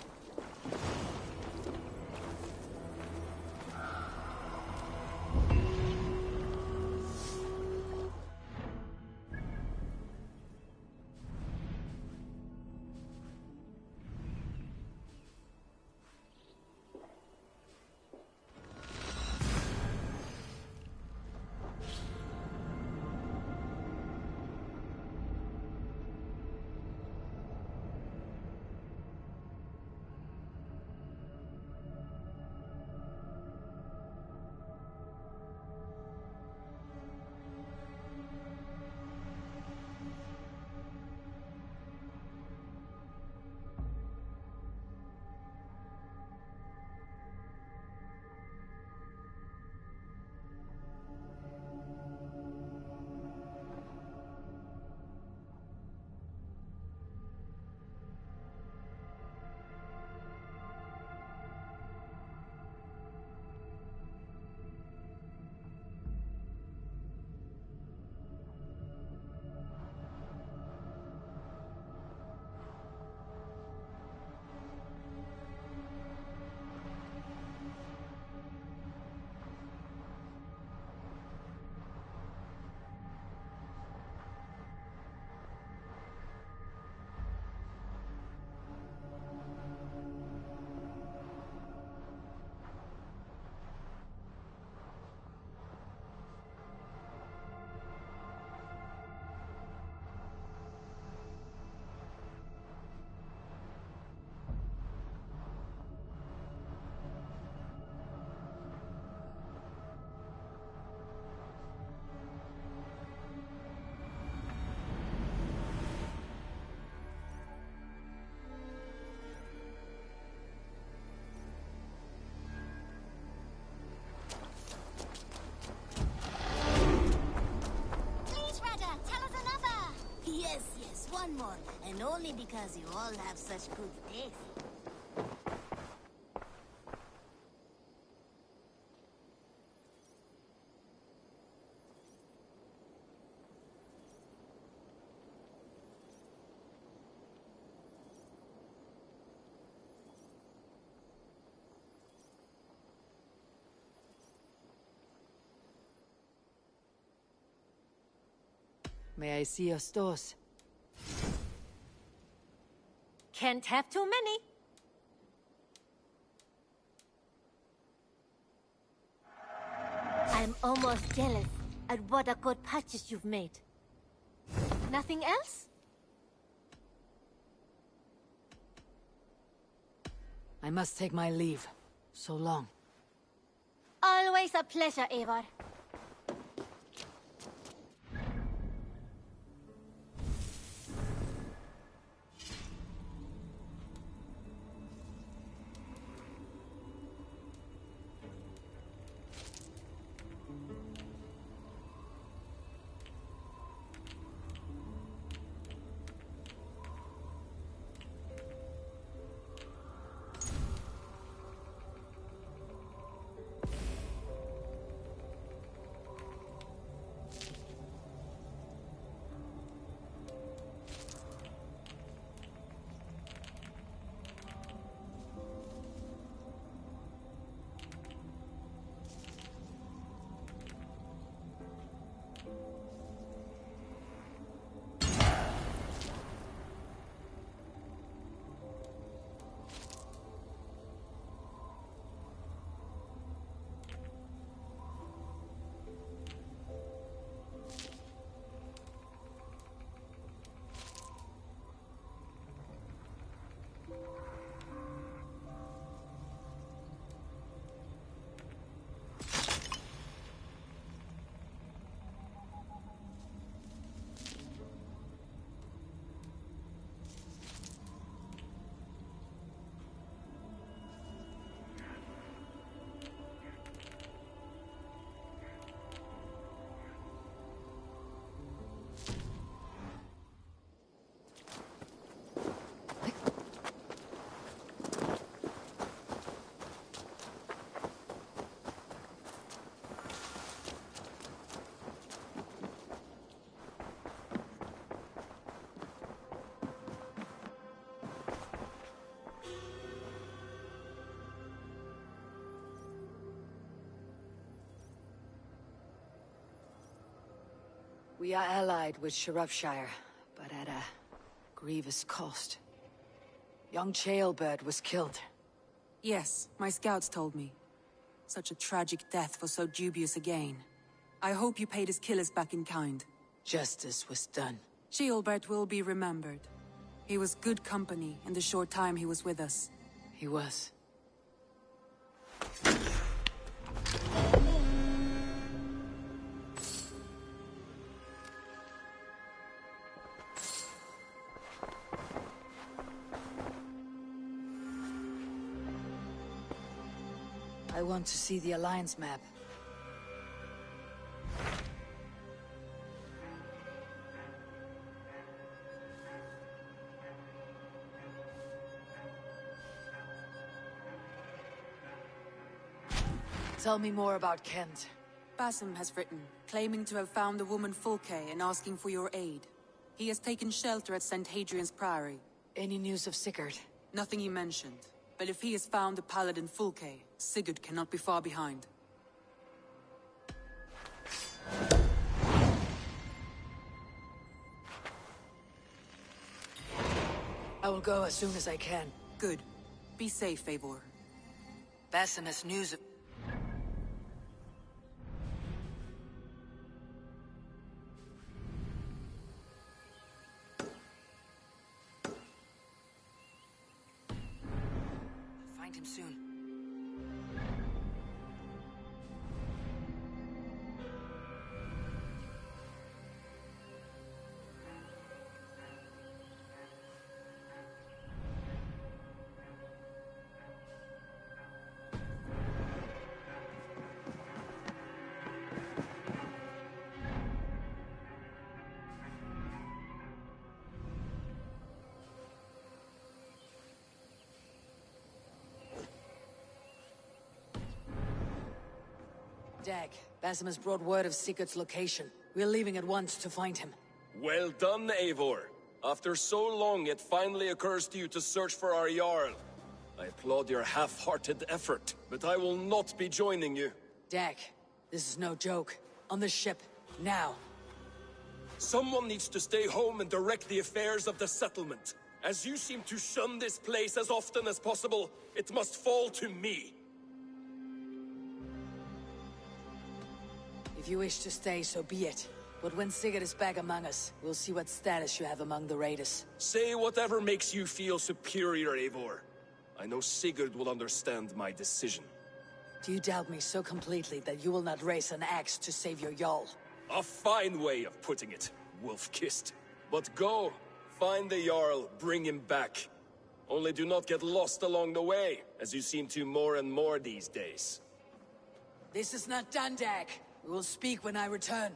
Yes, one more, and only because you all have such good taste. May I see your stores? Can't have too many. I'm almost jealous at what a good purchase you've made. Nothing else? I must take my leave. So long. Always a pleasure, Eivor. We are allied with Shropshire, but at a grievous cost. Young Chaelbert was killed. Yes, my scouts told me. Such a tragic death for so dubious a gain. I hope you paid his killers back in kind. Justice was done. Chaelbert will be remembered. He was good company in the short time he was with us. He was. I want to see the Alliance map. Tell me more about Kent. Basim has written, claiming to have found the woman Fulke and asking for your aid. He has taken shelter at St. Hadrian's Priory. Any news of Sigurd? Nothing he mentioned. But if he has found the paladin Fulke, Sigurd cannot be far behind. I will go as soon as I can. Good. Be safe, Eivor. Basim has news of... Find him soon. Dag. Basim has brought word of Sigurd's location. We're leaving at once to find him. Well done, Eivor. After so long, it finally occurs to you to search for our Jarl. I applaud your half-hearted effort, but I will not be joining you. Dag, this is no joke. On the ship, now. Someone needs to stay home and direct the affairs of the settlement. As you seem to shun this place as often as possible, it must fall to me. If you wish to stay, so be it. But when Sigurd is back among us, we'll see what status you have among the raiders. Say whatever makes you feel superior, Eivor. I know Sigurd will understand my decision. Do you doubt me so completely that you will not raise an axe to save your Jarl? A fine way of putting it, wolf-kissed. But go, find the Jarl, bring him back. Only do not get lost along the way, as you seem to more and more these days. This is not done, Dag. We will speak when I return.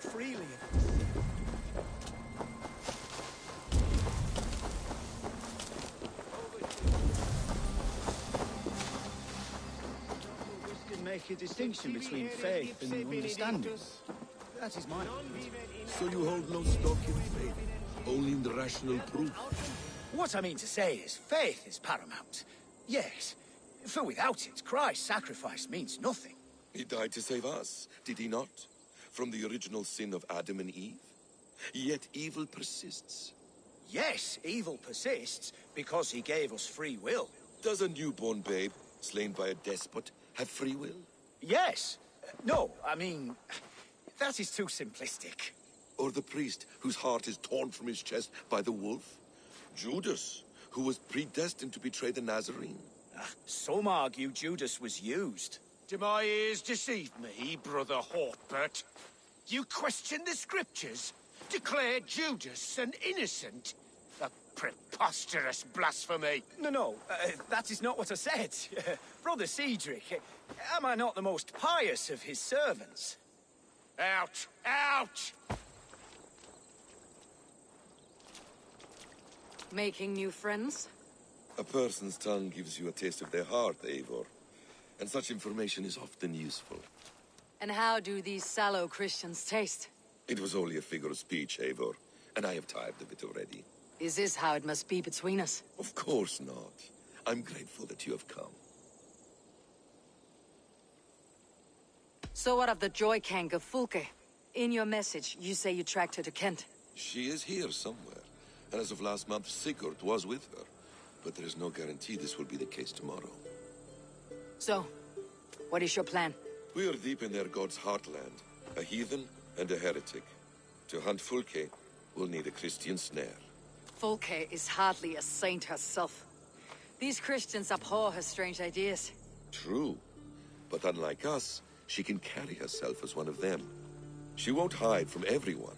Freely. Make a distinction between faith and understanding. That is my point. So you hold no stock in faith, only in the rational proof. What I mean to say is, faith is paramount. Yes, for without it, Christ's sacrifice means nothing. He died to save us, did he not? From the original sin of Adam and Eve? Yet evil persists. Yes, evil persists because he gave us free will. Does a newborn babe, slain by a despot, have free will? Yes. No, I mean, that is too simplistic. Or the priest whose heart is torn from his chest by the wolf? Judas, who was predestined to betray the Nazarene. Some argue Judas was used. Do my ears deceive me, Brother Hawkbert? You question the scriptures? Declare Judas an innocent? A preposterous blasphemy! No, that is not what I said. Brother Cedric, am I not the most pious of his servants? Out! Out! Making new friends? A person's tongue gives you a taste of their heart, Eivor. And such information is often useful. And how do these sallow Christians taste? It was only a figure of speech, Eivor, and I have tired of it already. Is this how it must be between us? Of course not. I'm grateful that you have come. So what of the Joy Kank of Fulke? In your message, you say you tracked her to Kent. She is here somewhere, and as of last month, Sigurd was with her. But there is no guarantee this will be the case tomorrow. So, what is your plan? We are deep in their god's heartland, a heathen and a heretic. To hunt Fulke, we'll need a Christian snare. Fulke is hardly a saint herself. These Christians abhor her strange ideas. True, but unlike us, she can carry herself as one of them. She won't hide from everyone,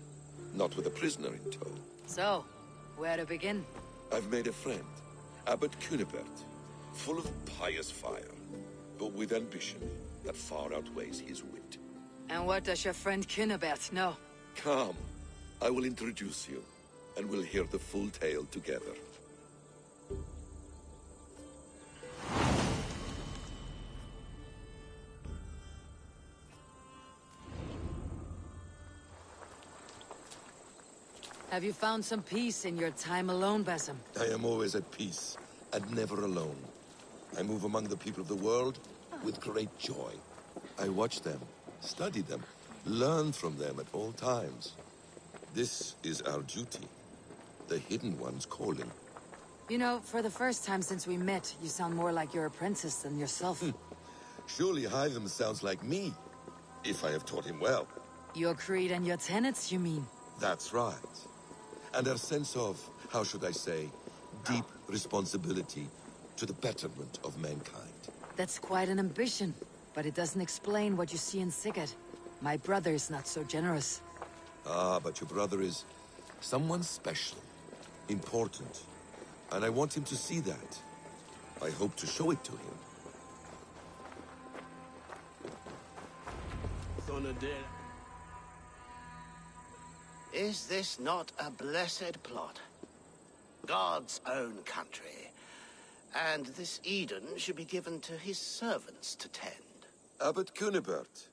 not with a prisoner in tow. So, where to begin? I've made a friend, Abbot Cunibert, full of pious fire, but with ambition that far outweighs his wit. And what does your friend Cunibert know? Come, I will introduce you, and we'll hear the full tale together. Have you found some peace in your time alone, Basim? I am always at peace, and never alone. I move among the people of the world with great joy. I watch them, study them, learn from them at all times. This is our duty, the Hidden One's calling. You know, for the first time since we met, you sound more like your apprentice than yourself. Surely Hytham sounds like me, if I have taught him well. Your creed and your tenets, you mean? That's right. And our sense of, how should I say, deep responsibility to the betterment of mankind. That's quite an ambition, but it doesn't explain what you see in Sigurd. My brother is not so generous. Ah, but your brother is someone special, important, and I want him to see that. I hope to show it to him. Is this not a blessed plot? God's own country. And this Eden should be given to his servants to tend. Abbot Cunibert.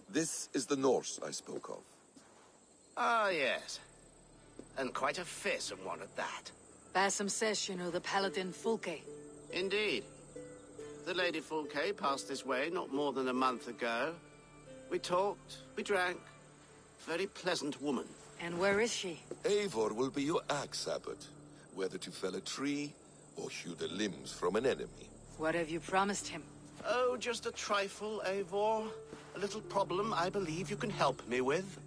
This is the Norse I spoke of. Ah, yes. And quite a fearsome one at that. Basim says you know the paladin Fulke. Indeed. The Lady Fulke passed this way not more than a month ago. We talked, we drank. Very pleasant woman. And where is she? Eivor will be your axe, Abbot. Whether to fell a tree or hew the limbs from an enemy. What have you promised him? Oh, just a trifle, Eivor. A little problem I believe you can help me with.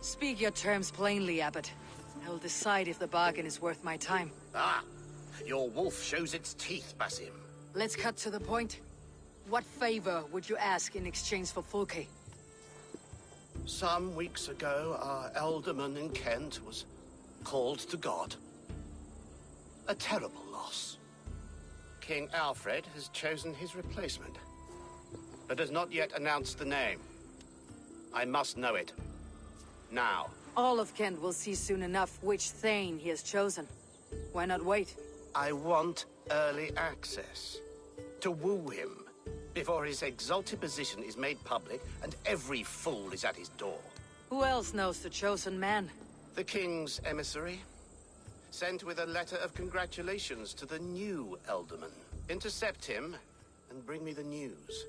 Speak your terms plainly, Abbot. I will decide if the bargain is worth my time. Ah! Your wolf shows its teeth, Basim. Let's cut to the point. What favor would you ask in exchange for Fulke? Some weeks ago, our alderman in Kent was called to God. A terrible loss. King Alfred has chosen his replacement, but has not yet announced the name. I must know it. Now. All of Kent will see soon enough which Thane he has chosen. Why not wait? I want early access. To woo him. Before his exalted position is made public and every fool is at his door. Who else knows the chosen man? The king's emissary. Sent with a letter of congratulations to the new alderman. Intercept him and bring me the news.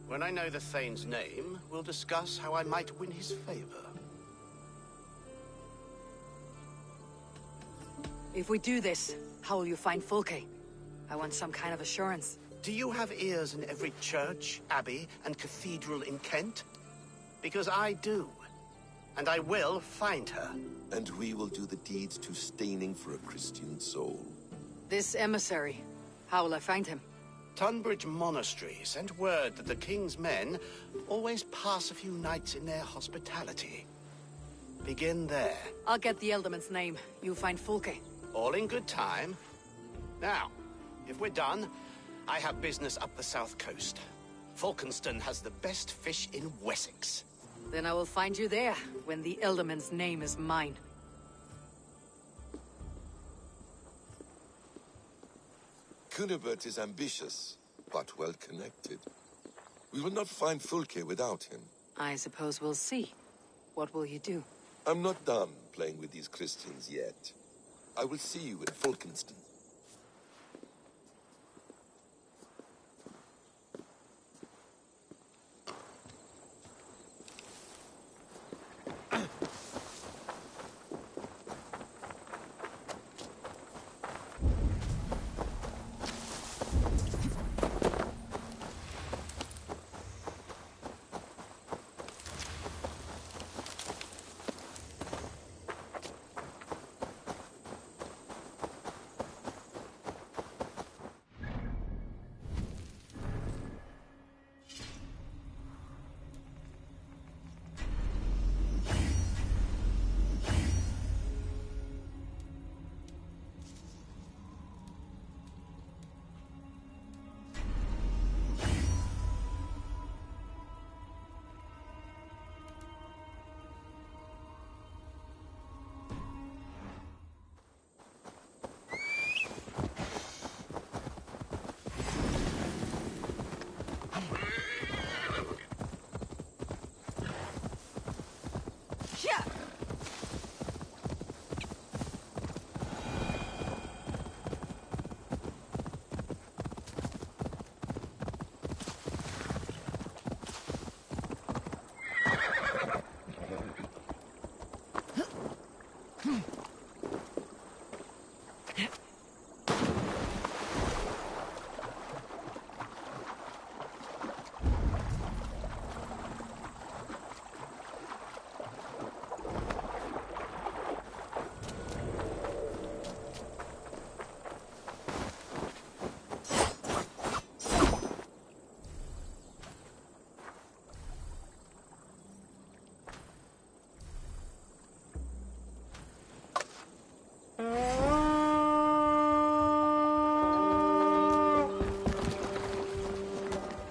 When I know the Thane's name, we'll discuss how I might win his favor. If we do this, how will you find Fulke? I want some kind of assurance. Do you have ears in every church, abbey, and cathedral in Kent? Because I do. And I will find her. And we will do the deeds too staining for a Christian soul. This emissary, how will I find him? Tunbridge Monastery sent word that the king's men always pass a few nights in their hospitality. Begin there. I'll get the Elderman's name. You find Fulke. All in good time. Now, if we're done, I have business up the south coast. Falkenston has the best fish in Wessex. Then I will find you there, when the Elderman's name is mine. Cunibert is ambitious, but well-connected. We will not find Fulke without him. I suppose we'll see. What will you do? I'm not done playing with these Christians yet. I will see you in Falkenston.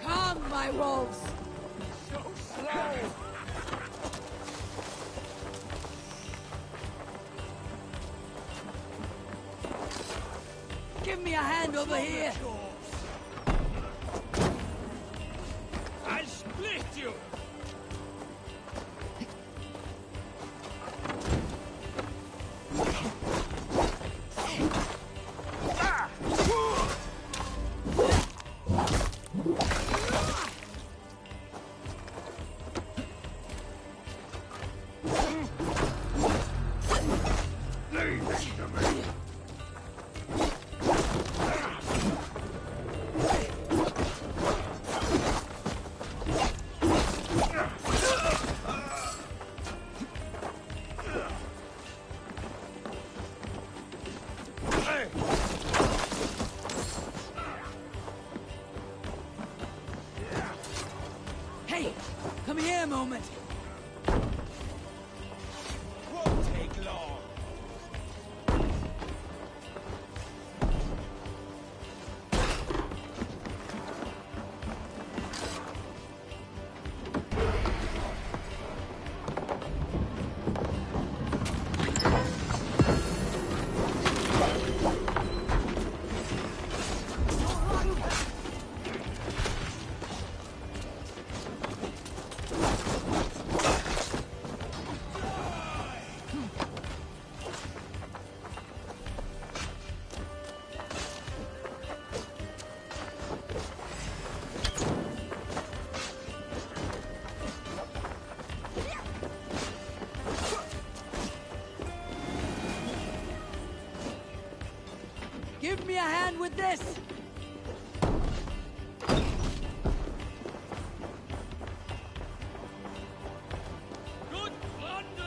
Come, my wolves! So slow! Give me a hand over here! I'll split you! Hey! Come here a moment! Won't take long. Give me a hand with this! Good plunder!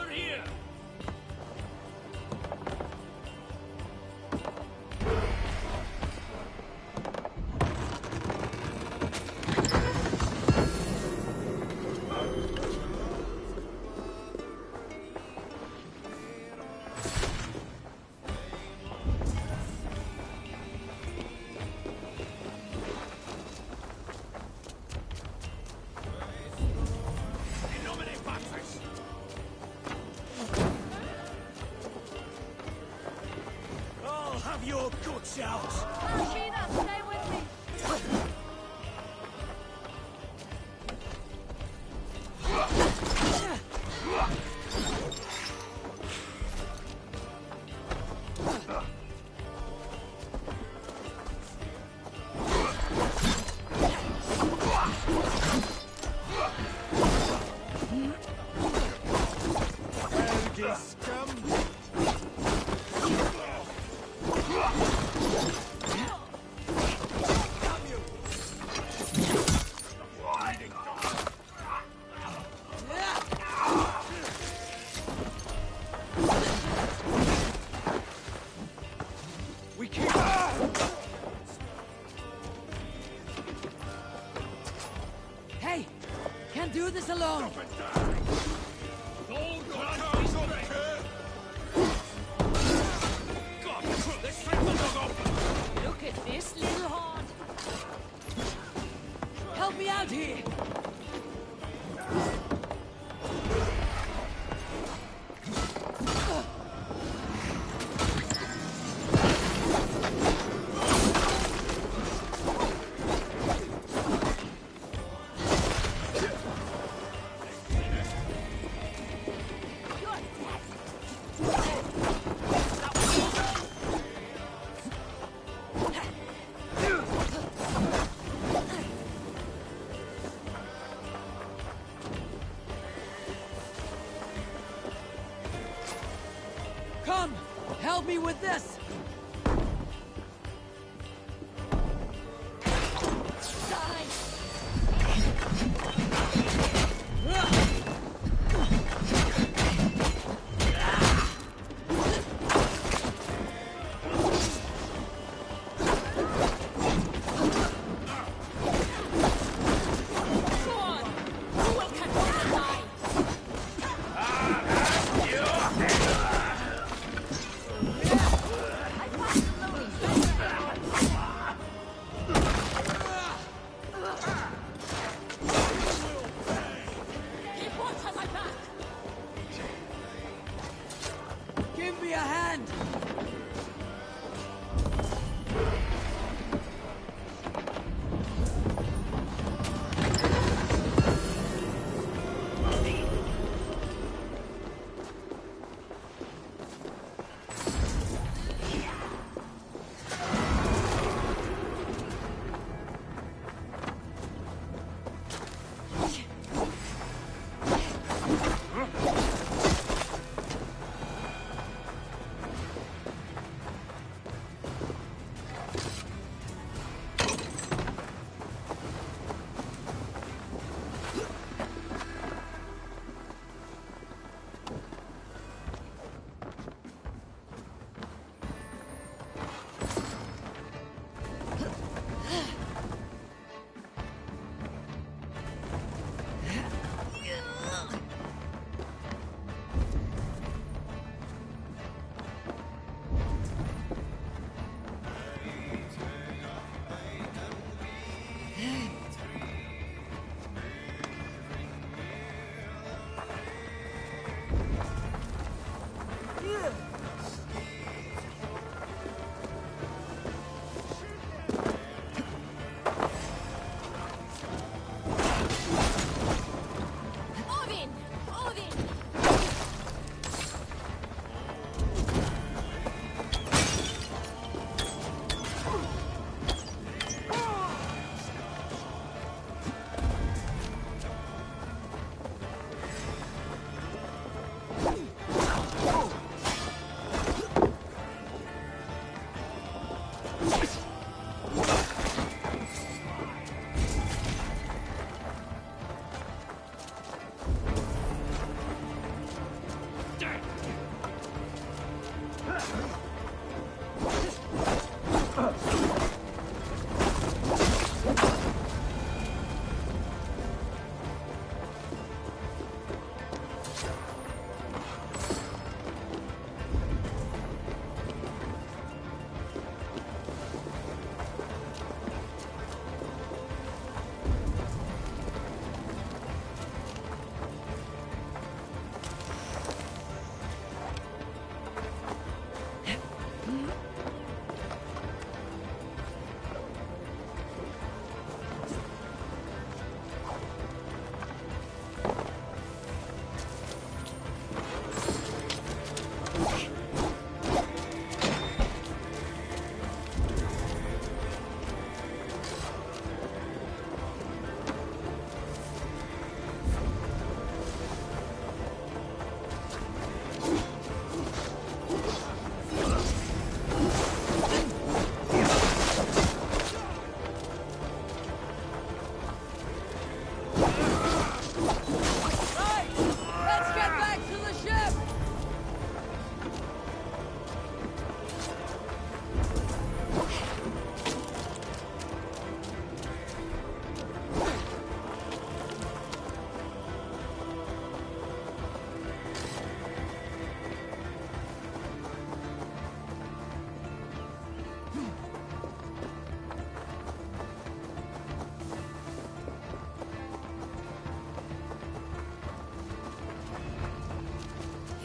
yourselves! Ashina, stay with me! Hey! Can't do this alone! Look at this little horn! Help me out here! Come! Help me with this!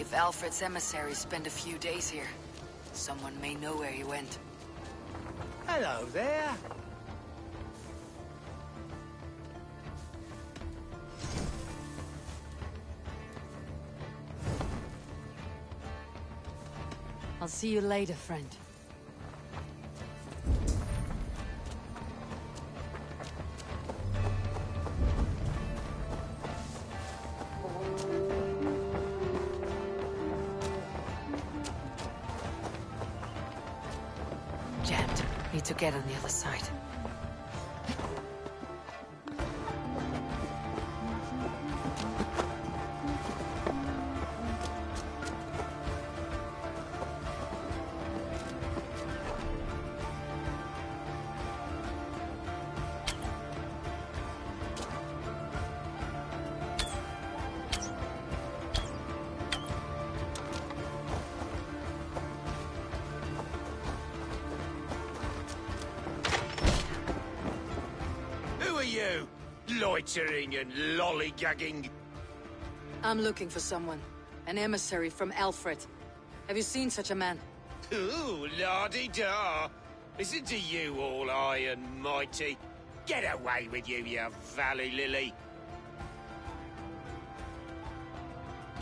If Alfred's emissaries spend a few days here, someone may know where he went. Hello there. I'll see you later, friend. Jammed. Need to get on the other side. Who are you? Loitering and lollygagging. I'm looking for someone. An emissary from Alfred. Have you seen such a man? Ooh, la-di-da. Listen to you, all high and mighty. Get away with you, you valley lily.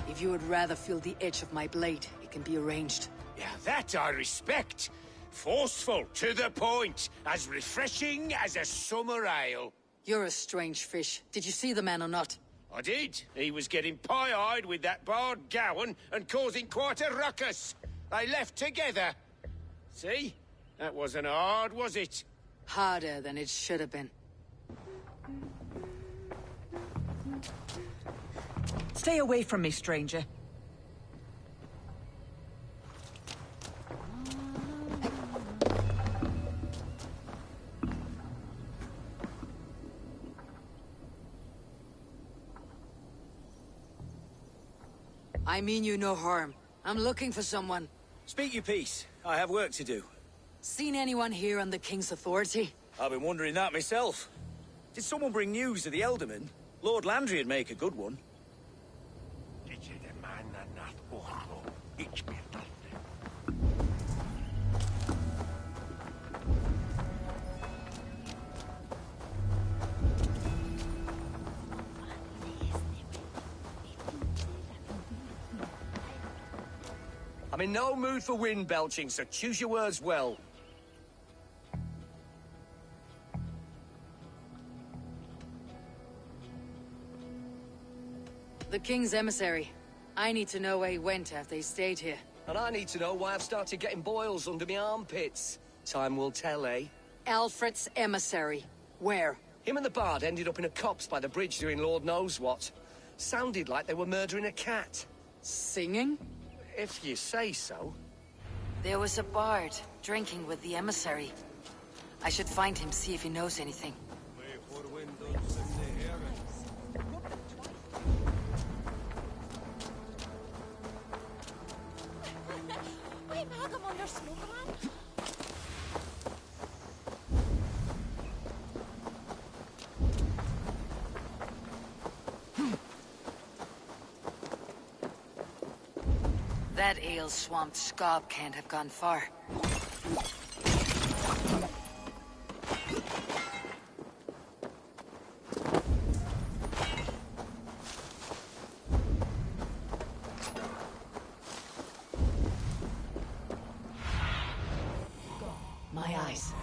If you would rather feel the edge of my blade, it can be arranged. Yeah, that I respect. Forceful, to the point, as refreshing as a summer ale. You're a strange fish. Did you see the man or not? I did. He was getting pie-eyed with that Bard Gowan and causing quite a ruckus. They left together. See? That wasn't hard, was it? Harder than it should have been. Stay away from me, stranger. I mean you no harm. I'm looking for someone. Speak your piece. I have work to do. Seen anyone here on the King's authority? I've been wondering that myself. Did someone bring news of the Elderman? Lord Landry'd make a good one. I'm in no mood for wind belching, so choose your words well. The King's emissary. I need to know where he went after he stayed here. And I need to know why I've started getting boils under my armpits. Time will tell, eh? Alfred's emissary. Where? Him and the Bard ended up in a copse by the bridge doing Lord knows what. Sounded like they were murdering a cat. Singing? If you say so. There was a bard, drinking with the emissary. I should find him, see if he knows anything. That ale-swamped scob can't have gone far. My eyes.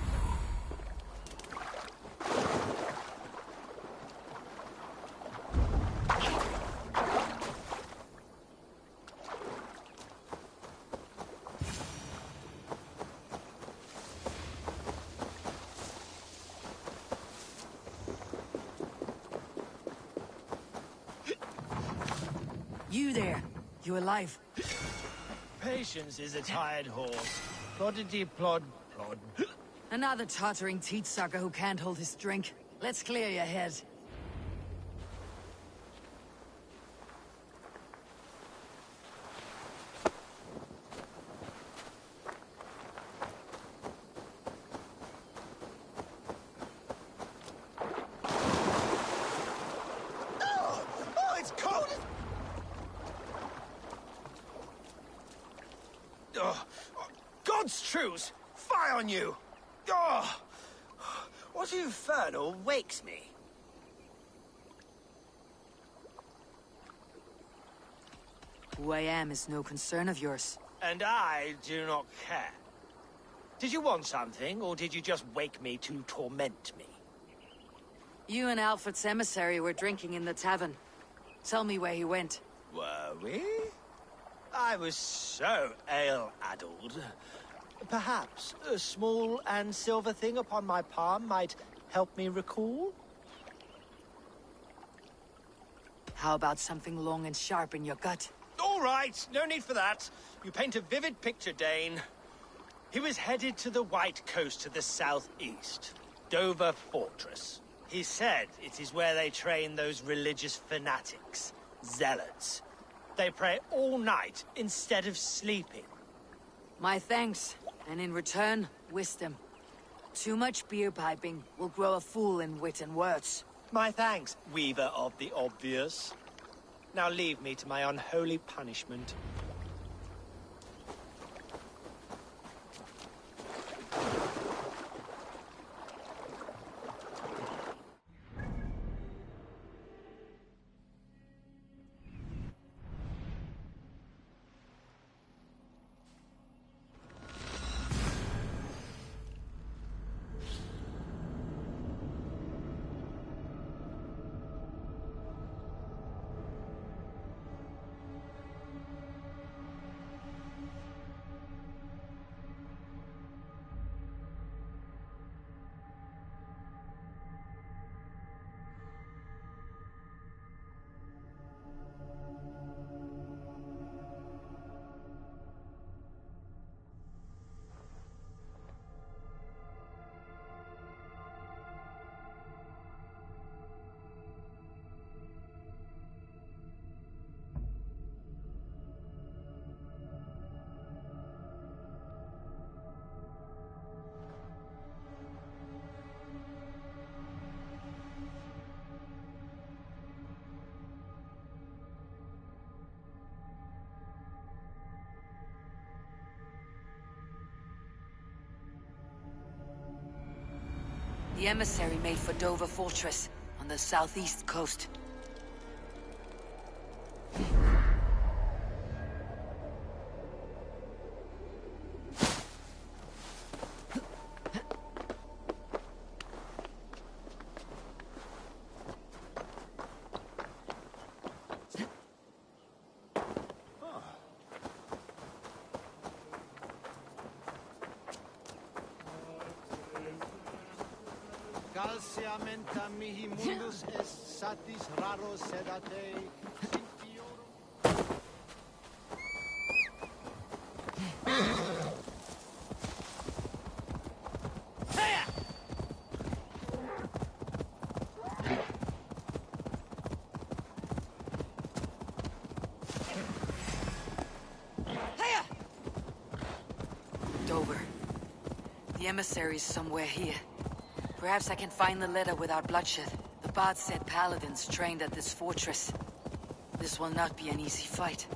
You there. You alive? Patience is a tired horse. Ploddity plod plod. Another tottering teat sucker who can't hold his drink. Let's clear your head. shrews! Fie on you! Oh! What infernal wakes me? Who I am is no concern of yours. And I do not care. Did you want something, or did you just wake me to torment me? You and Alfred's emissary were drinking in the tavern. Tell me where he went. Were we? I was so ale-addled. Perhaps a small and silver thing upon my palm might help me recall? How about something long and sharp in your gut? All right, no need for that. You paint a vivid picture, Dane. He was headed to the White Coast to the southeast, Dover Fortress. He said it is where they train those religious fanatics, zealots. They pray all night instead of sleeping. My thanks, and in return, wisdom. Too much beer piping will grow a fool in wit and words. My thanks, weaver of the obvious. Now leave me to my unholy punishment. The emissary made for Dover Fortress, on the southeast coast. Calciamenta mihi mundus est satis raro sedate. Dover. The emissary's somewhere here. Perhaps I can find the letter without bloodshed. The bard said paladins trained at this fortress. This will not be an easy fight.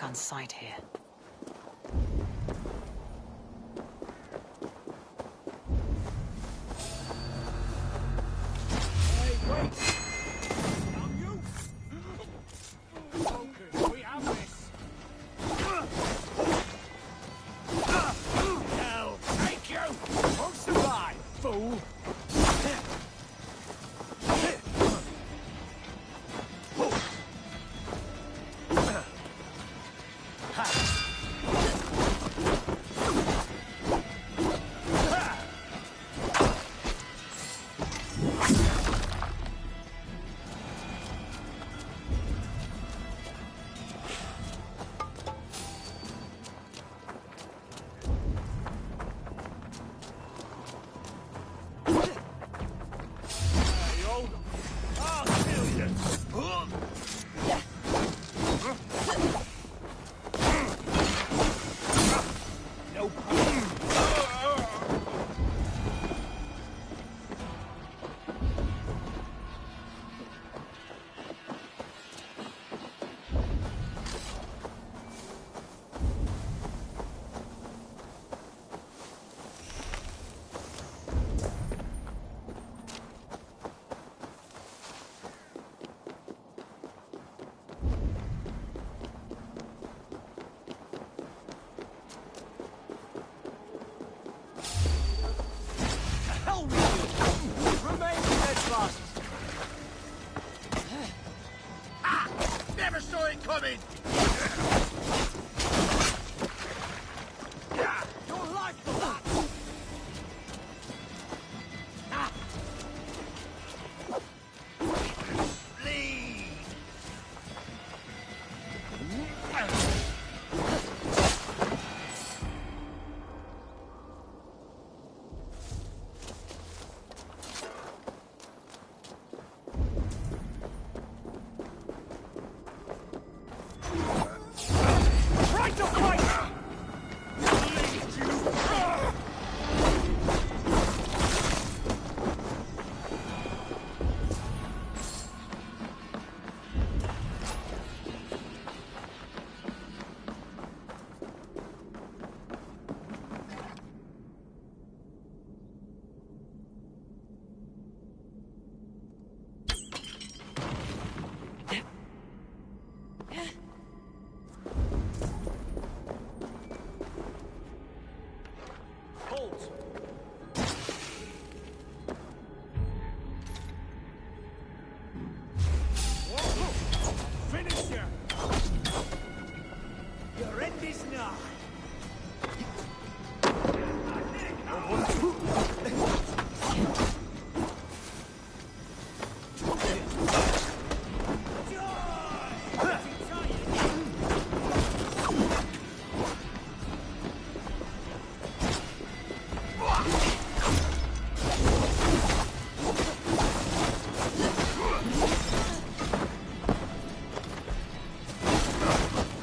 on sight here. We have this. Hell, take you! Won't survive, fool! Never saw it coming! You're like that!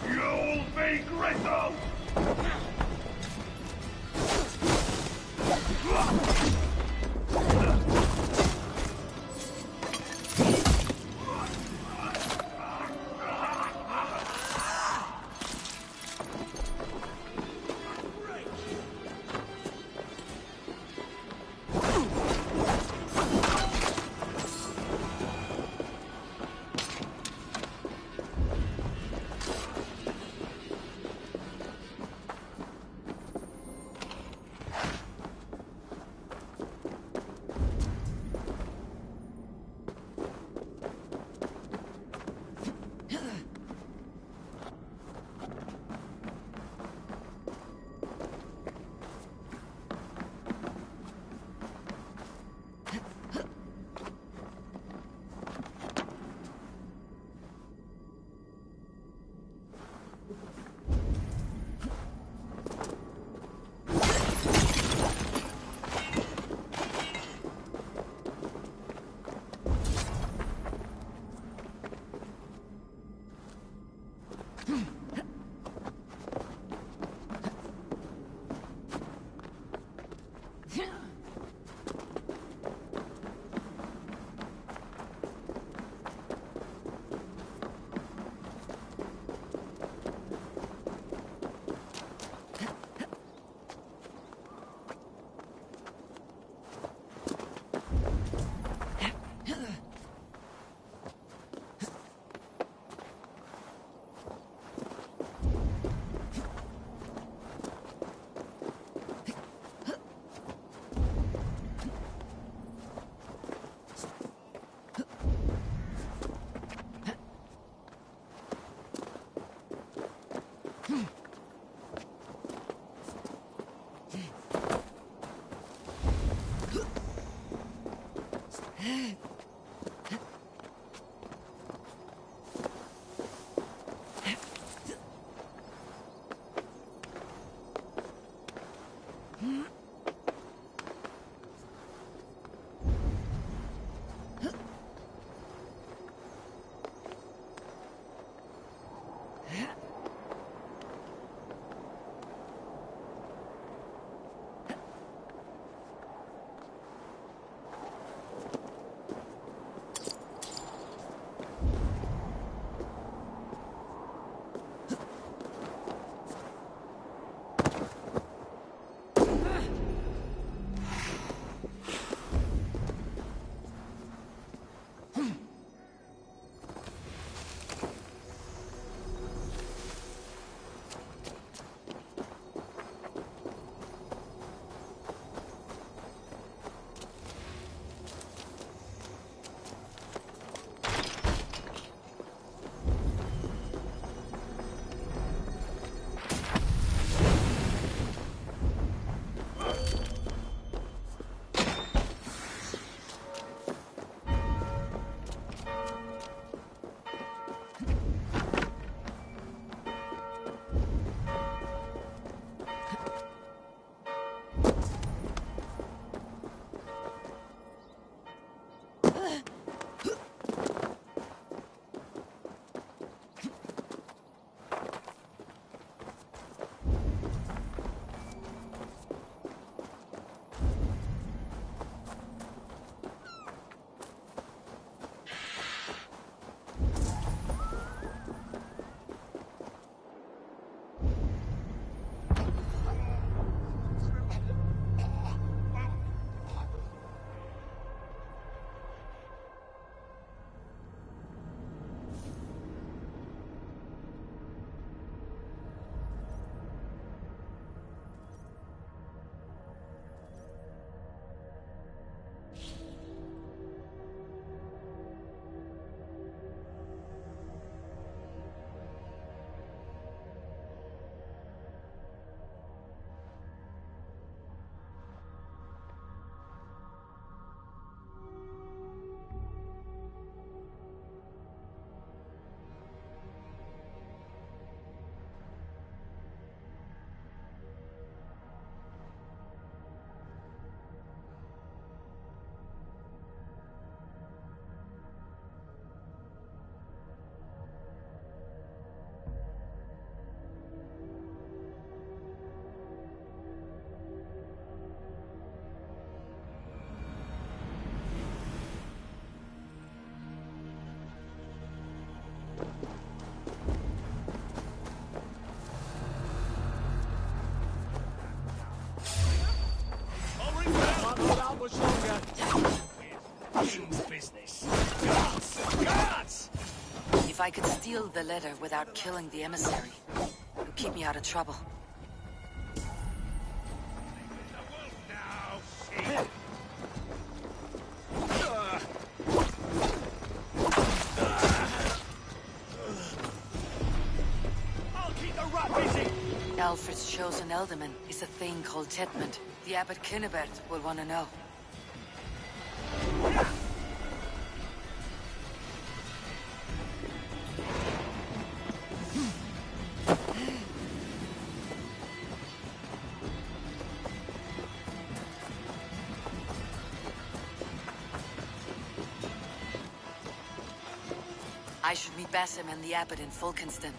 You'll be grateful! steal the letter without killing the emissary. It'll keep me out of trouble. Alfred's chosen ealdorman is a thing called Tetmund. The Abbot Kinnebert will want to know. I should meet Basim and the Abbot in Fulkenston.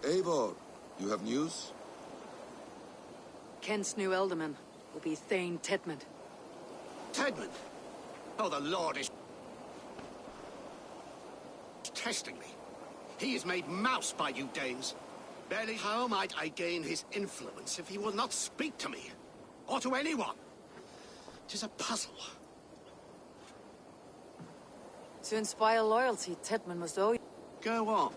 Eivor, you have news? Kent's new ealdorman will be Thane Tetmund. Tedmund? Oh, the Lord is testing me. He is made mouse by you Danes. Barely how might I gain his influence if he will not speak to me? Or to anyone? 'Tis a puzzle. To inspire loyalty, Tetmund must owe you. Go on.